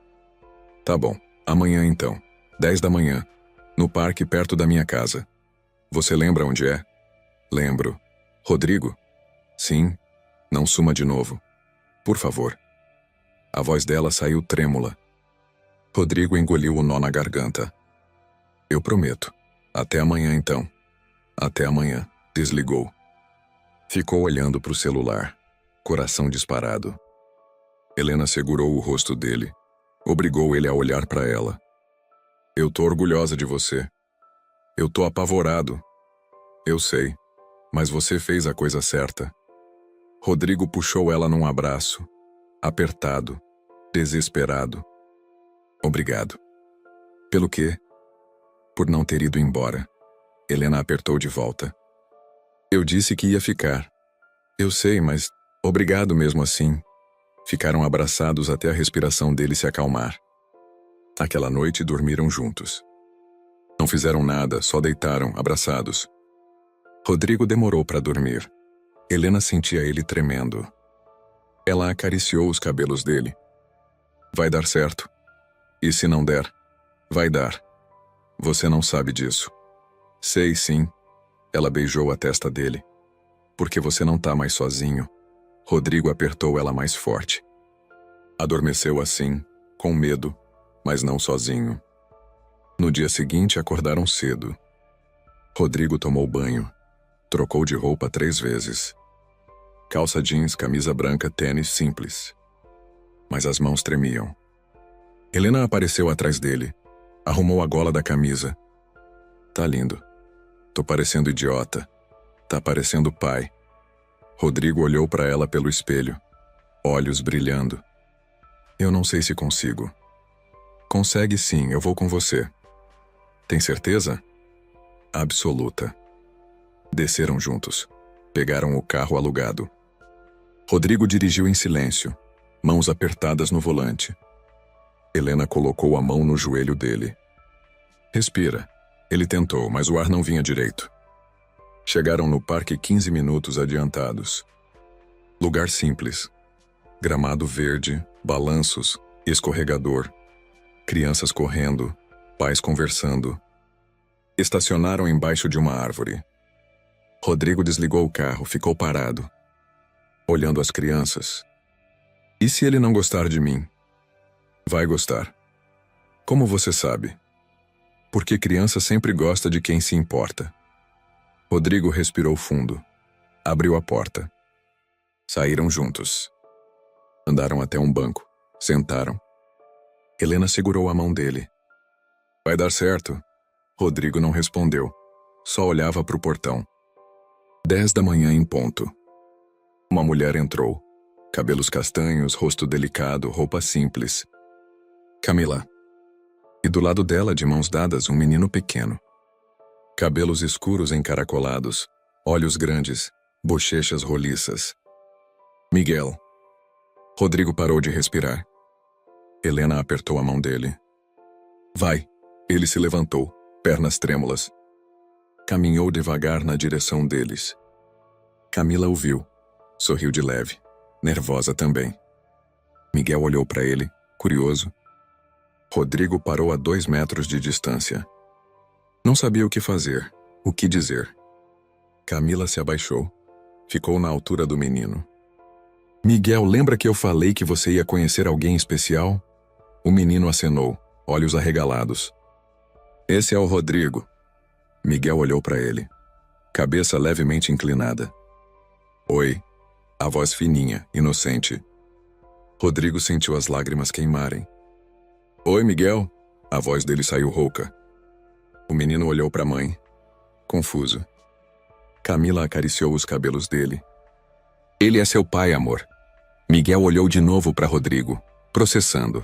Tá bom, amanhã então, 10 da manhã, no parque perto da minha casa. Você lembra onde é? Lembro. Rodrigo? Sim. Não suma de novo. Por favor. A voz dela saiu trêmula. Rodrigo engoliu o nó na garganta. Eu prometo. Até amanhã então. Até amanhã. Desligou. Ficou olhando para o celular, coração disparado. Helena segurou o rosto dele, obrigou ele a olhar para ela. Eu tô orgulhosa de você. Eu tô apavorado. Eu sei, mas você fez a coisa certa. Rodrigo puxou ela num abraço, apertado, desesperado. Obrigado. Pelo quê? Por não ter ido embora. Helena apertou de volta. Eu disse que ia ficar. Eu sei, mas obrigado mesmo assim. Ficaram abraçados até a respiração dele se acalmar. Aquela noite dormiram juntos. Não fizeram nada, só deitaram, abraçados. Rodrigo demorou para dormir. Helena sentia ele tremendo. Ela acariciou os cabelos dele. Vai dar certo. E se não der? Vai dar. Você não sabe disso. Sei sim. Ela beijou a testa dele. Porque você não tá mais sozinho. Rodrigo apertou ela mais forte. Adormeceu assim, com medo, mas não sozinho. No dia seguinte acordaram cedo. Rodrigo tomou banho. Trocou de roupa 3 vezes. Calça jeans, camisa branca, tênis simples. Mas as mãos tremiam. Helena apareceu atrás dele. Arrumou a gola da camisa. Tá lindo. Tô parecendo idiota. Tá parecendo pai. Rodrigo olhou para ela pelo espelho. Olhos brilhando. Eu não sei se consigo. Consegue sim, eu vou com você. Tem certeza? Absoluta. Desceram juntos. Pegaram o carro alugado. Rodrigo dirigiu em silêncio, mãos apertadas no volante. Helena colocou a mão no joelho dele. Respira. Ele tentou, mas o ar não vinha direito. Chegaram no parque 15 minutos adiantados. Lugar simples. Gramado verde, balanços, escorregador. Crianças correndo, pais conversando. Estacionaram embaixo de uma árvore. Rodrigo desligou o carro, ficou parado, olhando as crianças. E se ele não gostar de mim? Vai gostar. Como você sabe? Porque criança sempre gosta de quem se importa. Rodrigo respirou fundo. Abriu a porta. Saíram juntos. Andaram até um banco. Sentaram. Helena segurou a mão dele. Vai dar certo. Rodrigo não respondeu. Só olhava para o portão. 10 da manhã em ponto. Uma mulher entrou. Cabelos castanhos, rosto delicado, roupa simples. Camila. E do lado dela, de mãos dadas, um menino pequeno. Cabelos escuros encaracolados, olhos grandes, bochechas roliças. Miguel. Rodrigo parou de respirar. Helena apertou a mão dele. Vai. Ele se levantou, pernas trêmulas. Caminhou devagar na direção deles. Camila o viu. Sorriu de leve, nervosa também. Miguel olhou para ele, curioso. Rodrigo parou a 2 metros de distância. Não sabia o que fazer, o que dizer. Camila se abaixou. Ficou na altura do menino. Miguel, lembra que eu falei que você ia conhecer alguém especial? O menino acenou, olhos arregalados. Esse é o Rodrigo. Miguel olhou para ele. Cabeça levemente inclinada. Oi. A voz fininha, inocente. Rodrigo sentiu as lágrimas queimarem. Oi, Miguel. A voz dele saiu rouca. O menino olhou para a mãe, confuso. Camila acariciou os cabelos dele. Ele é seu pai, amor. Miguel olhou de novo para Rodrigo, processando.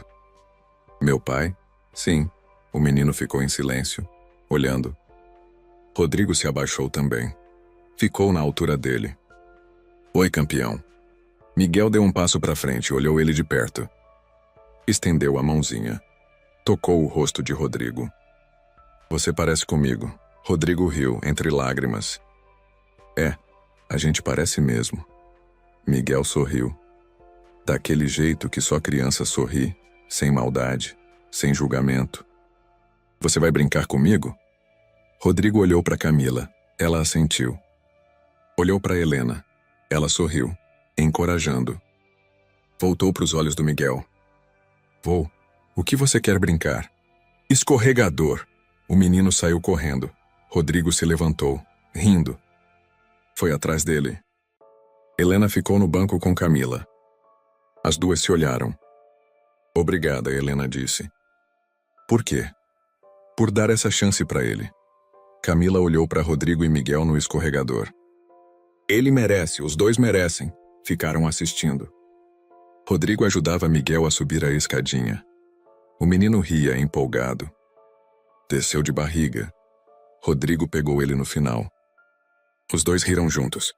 Meu pai? Sim. O menino ficou em silêncio, olhando. Rodrigo se abaixou também. Ficou na altura dele. Oi, campeão. Miguel deu um passo para frente e olhou ele de perto. Estendeu a mãozinha. Tocou o rosto de Rodrigo. Você parece comigo. Rodrigo riu, entre lágrimas. É, a gente parece mesmo. Miguel sorriu. Daquele jeito que só criança sorri, sem maldade, sem julgamento. Você vai brincar comigo? Rodrigo olhou para Camila. Ela assentiu. Olhou para Helena. Ela sorriu, encorajando. Voltou para os olhos do Miguel. Vou. O que você quer brincar? Escorregador. O menino saiu correndo. Rodrigo se levantou, rindo. Foi atrás dele. Helena ficou no banco com Camila. As duas se olharam. Obrigada, Helena disse. Por quê? Por dar essa chance para ele. Camila olhou para Rodrigo e Miguel no escorregador. Ele merece, os dois merecem. Ficaram assistindo. Rodrigo ajudava Miguel a subir a escadinha. O menino ria, empolgado. Desceu de barriga. Rodrigo pegou ele no final. Os dois riram juntos.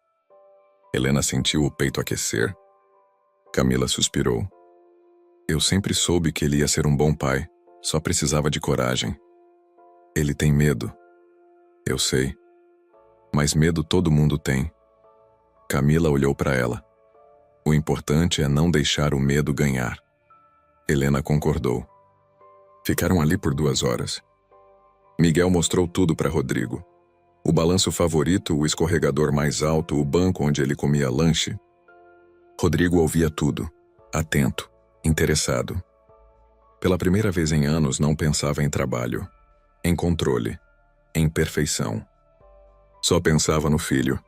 Helena sentiu o peito aquecer. Camila suspirou. Eu sempre soube que ele ia ser um bom pai, só precisava de coragem. Ele tem medo. Eu sei. Mas medo todo mundo tem. Camila olhou para ela. O importante é não deixar o medo ganhar. Helena concordou. Ficaram ali por 2 horas. Miguel mostrou tudo para Rodrigo. O balanço favorito, o escorregador mais alto, o banco onde ele comia lanche. Rodrigo ouvia tudo, atento, interessado. Pela primeira vez em anos não pensava em trabalho, em controle, em perfeição. Só pensava no filho.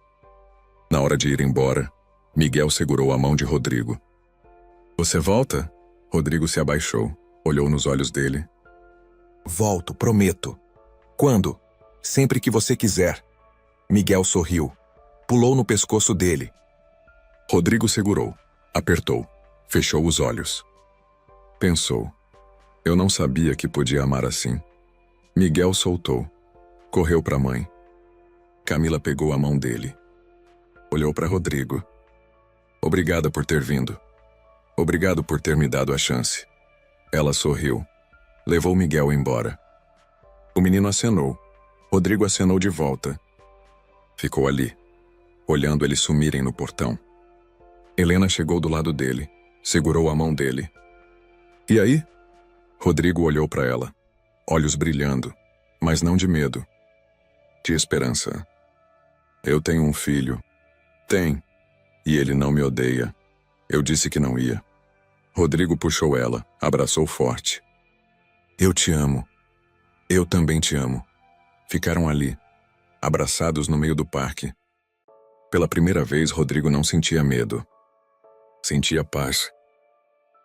Na hora de ir embora, Miguel segurou a mão de Rodrigo. Você volta? Rodrigo se abaixou, olhou nos olhos dele. Volto, prometo. Quando? Sempre que você quiser. Miguel sorriu. Pulou no pescoço dele. Rodrigo segurou, apertou, fechou os olhos. Pensou. Eu não sabia que podia amar assim. Miguel soltou. Correu para a mãe. Camila pegou a mão dele. Olhou para Rodrigo. Obrigada por ter vindo. Obrigado por ter me dado a chance. Ela sorriu. Levou Miguel embora. O menino acenou. Rodrigo acenou de volta. Ficou ali, olhando eles sumirem no portão. Helena chegou do lado dele, segurou a mão dele. E aí? Rodrigo olhou para ela, olhos brilhando, mas não de medo. De esperança. Eu tenho um filho. Tem. E ele não me odeia. Eu disse que não ia. Rodrigo puxou ela, abraçou forte. Eu te amo. Eu também te amo. Ficaram ali, abraçados no meio do parque. Pela primeira vez, Rodrigo não sentia medo. Sentia paz.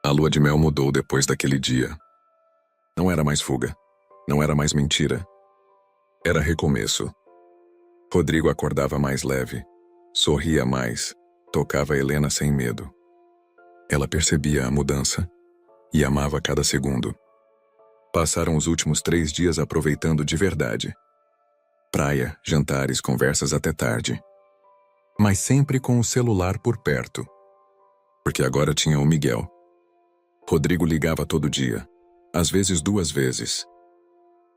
A lua de mel mudou depois daquele dia. Não era mais fuga. Não era mais mentira. Era recomeço. Rodrigo acordava mais leve. Sorria mais. Tocava Helena sem medo. Ela percebia a mudança e amava cada segundo. Passaram os últimos 3 dias aproveitando de verdade. Praia, jantares, conversas até tarde. Mas sempre com o celular por perto. Porque agora tinha o Miguel. Rodrigo ligava todo dia, às vezes 2 vezes.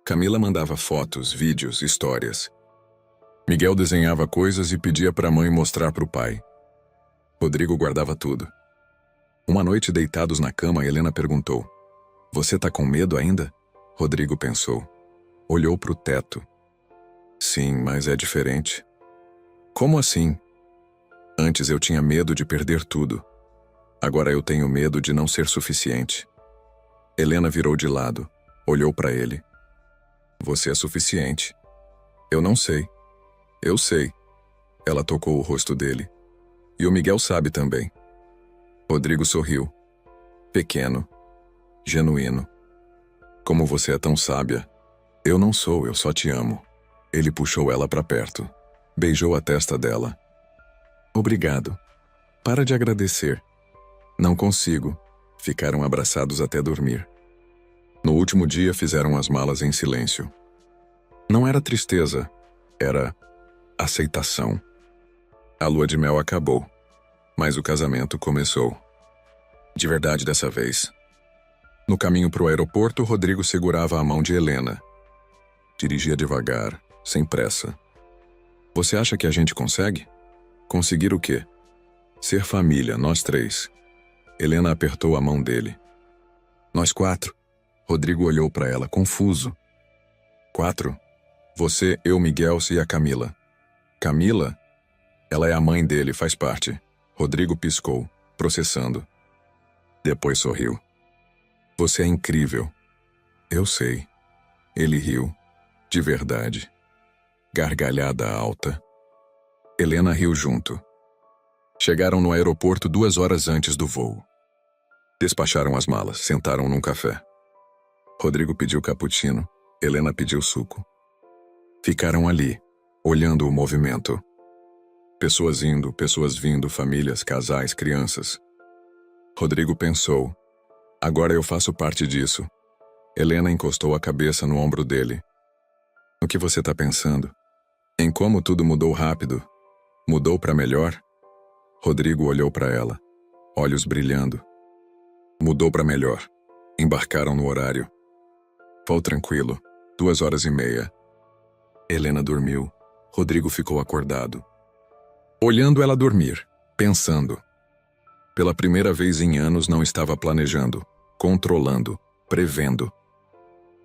Camila mandava fotos, vídeos, histórias. Miguel desenhava coisas e pedia para a mãe mostrar para o pai. Rodrigo guardava tudo. Uma noite, deitados na cama, Helena perguntou: Você tá com medo ainda? Rodrigo pensou. Olhou para o teto. Sim, mas é diferente. Como assim? Antes eu tinha medo de perder tudo. Agora eu tenho medo de não ser suficiente. Helena virou de lado, olhou para ele. Você é suficiente. Eu não sei. Eu sei. Ela tocou o rosto dele. E o Miguel sabe também. Rodrigo sorriu. Pequeno. Genuíno. Como você é tão sábia. Eu não sou, eu só te amo. Ele puxou ela para perto. Beijou a testa dela. Obrigado. Para de agradecer. Não consigo. Ficaram abraçados até dormir. No último dia fizeram as malas em silêncio. Não era tristeza, era aceitação. A lua de mel acabou, mas o casamento começou. De verdade dessa vez. No caminho para o aeroporto, Rodrigo segurava a mão de Helena. Dirigia devagar, sem pressa. Você acha que a gente consegue? Conseguir o quê? Ser família, nós 3. Helena apertou a mão dele. Nós 4. Rodrigo olhou para ela, confuso. 4? Você, eu, Miguel e a Camila. Camila? Ela é a mãe dele, faz parte. Rodrigo piscou, processando. Depois sorriu. Você é incrível. Eu sei. Ele riu. De verdade. Gargalhada alta. Helena riu junto. Chegaram no aeroporto 2 horas antes do voo. Despacharam as malas, sentaram num café. Rodrigo pediu cappuccino, Helena pediu suco. Ficaram ali, olhando o movimento. Pessoas indo, pessoas vindo, famílias, casais, crianças. Rodrigo pensou. Agora eu faço parte disso. Helena encostou a cabeça no ombro dele. No que você tá pensando? Em como tudo mudou rápido. Mudou para melhor? Rodrigo olhou para ela, olhos brilhando. Mudou para melhor. Embarcaram no horário. Voo tranquilo, 2h30. Helena dormiu. Rodrigo ficou acordado. Olhando ela dormir, pensando. Pela primeira vez em anos não estava planejando, controlando, prevendo.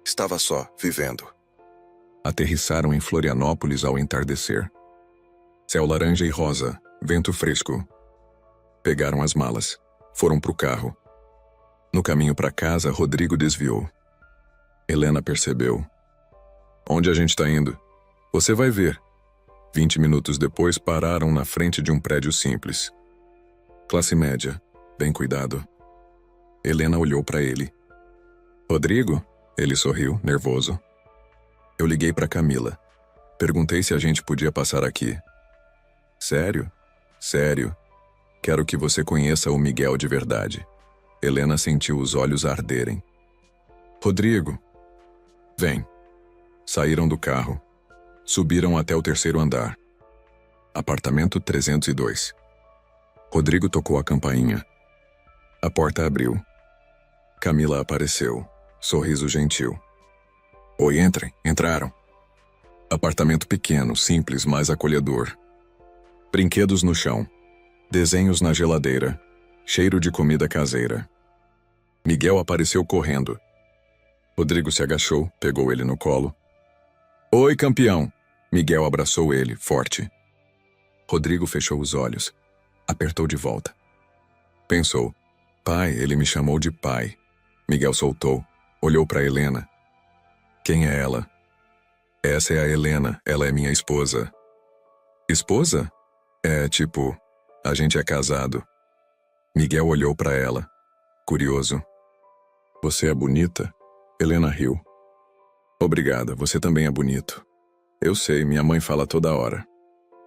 Estava só, vivendo. Aterrissaram em Florianópolis ao entardecer. Céu laranja e rosa, vento fresco. Pegaram as malas, foram pro carro. No caminho para casa, Rodrigo desviou. Helena percebeu. Onde a gente tá indo? Você vai ver. 20 minutos depois, pararam na frente de um prédio simples. Classe média, bem cuidado. Helena olhou para ele. Rodrigo? Ele sorriu, nervoso. Eu liguei para Camila. Perguntei se a gente podia passar aqui. Sério? Sério. Quero que você conheça o Miguel de verdade. Helena sentiu os olhos arderem. Rodrigo. Vem. Saíram do carro. Subiram até o 3º andar. Apartamento 302. Rodrigo tocou a campainha. A porta abriu. Camila apareceu. Sorriso gentil. Oi, entrem. Entraram. Apartamento pequeno, simples, mas acolhedor. Brinquedos no chão. Desenhos na geladeira. Cheiro de comida caseira. Miguel apareceu correndo. Rodrigo se agachou, pegou ele no colo. Oi, campeão! Miguel abraçou ele, forte. Rodrigo fechou os olhos. Apertou de volta. Pensou. Pai, ele me chamou de pai. Miguel soltou. Olhou para Helena. Quem é ela? Essa é a Helena, ela é minha esposa. Esposa? É, tipo, a gente é casado. Miguel olhou para ela, curioso. Você é bonita? Helena riu. Obrigada, você também é bonito. Eu sei, minha mãe fala toda hora.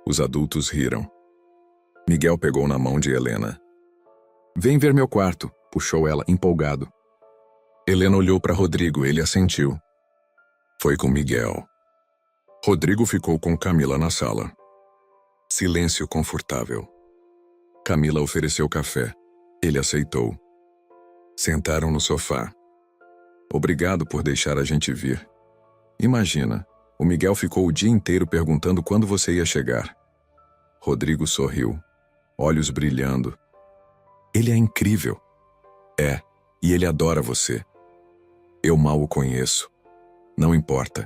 Os adultos riram. Miguel pegou na mão de Helena. Vem ver meu quarto, puxou ela, empolgado. Helena olhou para Rodrigo, ele assentiu. Foi com Miguel. Rodrigo ficou com Camila na sala. Silêncio confortável. Camila ofereceu café. Ele aceitou. Sentaram no sofá. Obrigado por deixar a gente vir. Imagina, o Miguel ficou o dia inteiro perguntando quando você ia chegar. Rodrigo sorriu, olhos brilhando. Ele é incrível. É, e ele adora você. Eu mal o conheço. Não importa.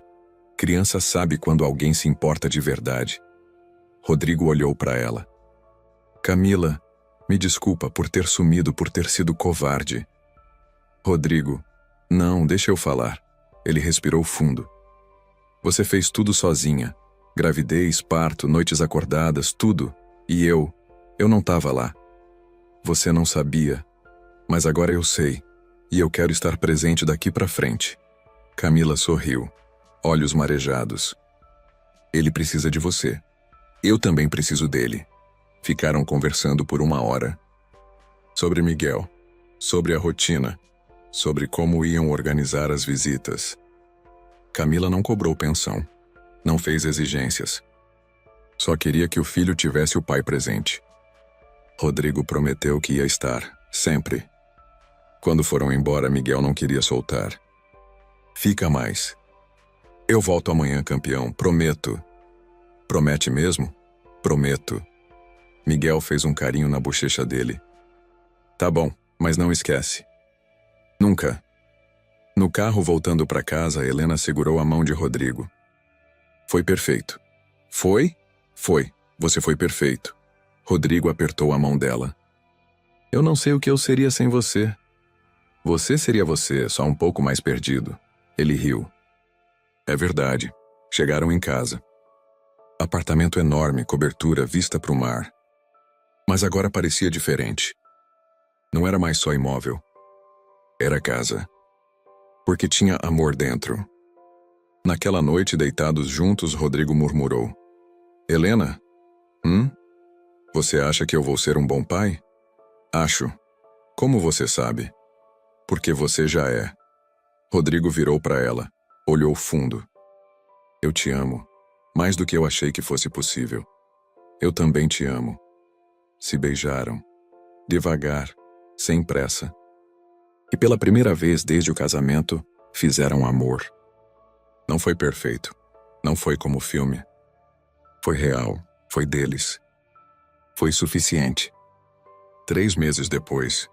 Criança sabe quando alguém se importa de verdade. Rodrigo olhou para ela. Camila, me desculpa por ter sumido, por ter sido covarde. Rodrigo, não, deixa eu falar. Ele respirou fundo. Você fez tudo sozinha. Gravidez, parto, noites acordadas, tudo. E eu não estava lá. Você não sabia. Mas agora eu sei. E eu quero estar presente daqui para frente. Camila sorriu, olhos marejados. Ele precisa de você. Eu também preciso dele. Ficaram conversando por 1 hora. Sobre Miguel, sobre a rotina, sobre como iam organizar as visitas. Camila não cobrou pensão, não fez exigências. Só queria que o filho tivesse o pai presente. Rodrigo prometeu que ia estar, sempre. Quando foram embora, Miguel não queria soltar. Fica mais. Eu volto amanhã, campeão, prometo. Promete mesmo? Prometo. Miguel fez um carinho na bochecha dele. Tá bom, mas não esquece. Nunca. No carro voltando para casa, Helena segurou a mão de Rodrigo. Foi perfeito. Foi? Foi. Você foi perfeito. Rodrigo apertou a mão dela. Eu não sei o que eu seria sem você. Você seria você, só um pouco mais perdido. Ele riu. É verdade. Chegaram em casa. Apartamento enorme, cobertura, vista para o mar. Mas agora parecia diferente. Não era mais só imóvel. Era casa. Porque tinha amor dentro. Naquela noite, deitados juntos, Rodrigo murmurou. Helena? Você acha que eu vou ser um bom pai? Acho. Como você sabe? Porque você já é. Rodrigo virou para ela. Olhou fundo. Eu te amo. Mais do que eu achei que fosse possível. Eu também te amo. Se beijaram. Devagar, sem pressa. E pela primeira vez desde o casamento, fizeram amor. Não foi perfeito. Não foi como o filme. Foi real. Foi deles. Foi suficiente. 3 meses depois.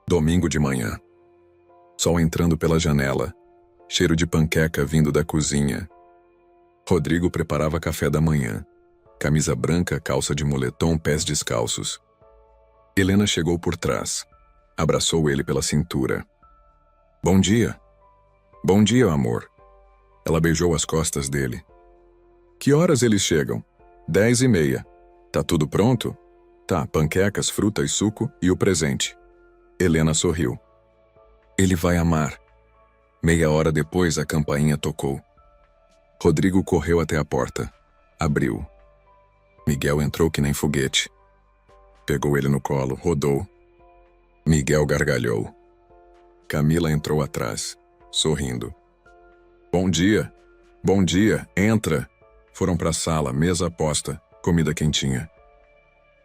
Domingo de manhã. Sol entrando pela janela. Cheiro de panqueca vindo da cozinha. Rodrigo preparava café da manhã. Camisa branca, calça de moletom, pés descalços. Helena chegou por trás. Abraçou ele pela cintura. Bom dia. Bom dia, amor. Ela beijou as costas dele. Que horas eles chegam? 10h30. Tá tudo pronto? Tá, panquecas, fruta e suco e o presente. Helena sorriu. Ele vai amar. Meia hora depois a campainha tocou. Rodrigo correu até a porta. Abriu. Miguel entrou que nem foguete. Pegou ele no colo, rodou. Miguel gargalhou. Camila entrou atrás, sorrindo. Bom dia. Bom dia, entra. Foram para a sala, mesa posta, comida quentinha.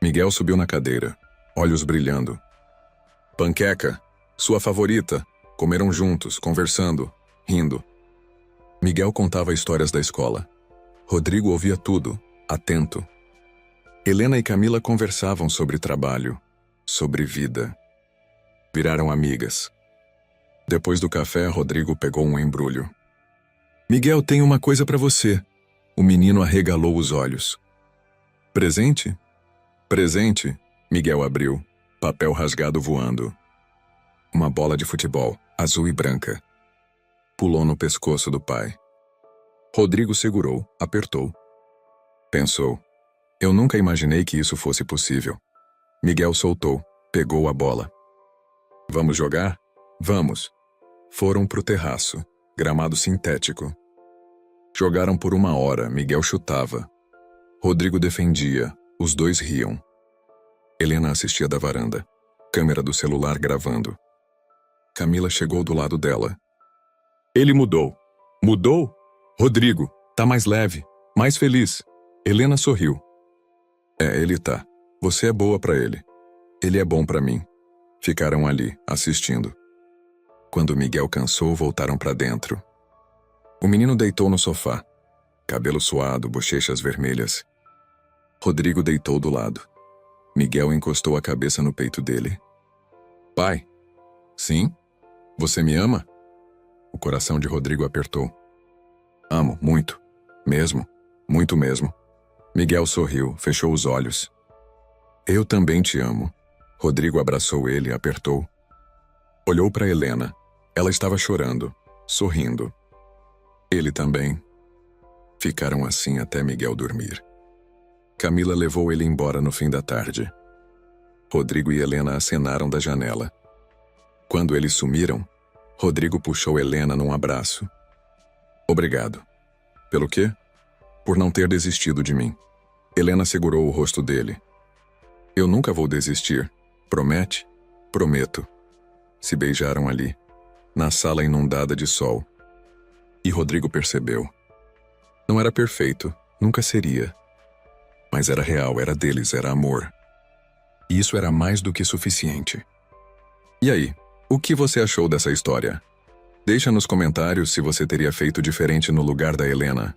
Miguel subiu na cadeira, olhos brilhando. Panqueca, sua favorita. Comeram juntos, conversando, rindo. Miguel contava histórias da escola. Rodrigo ouvia tudo, atento. Helena e Camila conversavam sobre trabalho, sobre vida. Viraram amigas. Depois do café, Rodrigo pegou um embrulho. Miguel, tem uma coisa para você. O menino arregalou os olhos. Presente? Presente? Miguel abriu, papel rasgado voando. Uma bola de futebol, azul e branca. Pulou no pescoço do pai. Rodrigo segurou, apertou. Pensou. Eu nunca imaginei que isso fosse possível. Miguel soltou, pegou a bola. Vamos jogar? Vamos. Foram pro terraço, gramado sintético. Jogaram por 1 hora, Miguel chutava. Rodrigo defendia, os dois riam. Helena assistia da varanda, câmera do celular gravando. Camila chegou do lado dela. Ele mudou. Mudou? Rodrigo, tá mais leve, mais feliz. Helena sorriu. Ele tá. Você é boa pra ele. Ele é bom pra mim. Ficaram ali, assistindo. Quando Miguel cansou, voltaram pra dentro. O menino deitou no sofá. Cabelo suado, bochechas vermelhas. Rodrigo deitou do lado. Miguel encostou a cabeça no peito dele. Pai? Sim? Você me ama? O coração de Rodrigo apertou. Amo, muito. Mesmo. Muito mesmo. Miguel sorriu, fechou os olhos. Eu também te amo. Rodrigo abraçou ele e apertou. Olhou para Helena. Ela estava chorando, sorrindo. Ele também. Ficaram assim até Miguel dormir. Camila levou ele embora no fim da tarde. Rodrigo e Helena acenaram da janela. Quando eles sumiram, Rodrigo puxou Helena num abraço. Obrigado. Pelo quê? Por não ter desistido de mim. Helena segurou o rosto dele. Eu nunca vou desistir. Promete? Prometo. Se beijaram ali, na sala inundada de sol. E Rodrigo percebeu. Não era perfeito, nunca seria. Mas era real, era deles, era amor. E isso era mais do que suficiente. E aí, o que você achou dessa história? Deixa nos comentários se você teria feito diferente no lugar da Helena.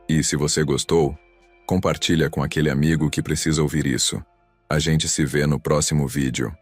E se você gostou, compartilha com aquele amigo que precisa ouvir isso. A gente se vê no próximo vídeo.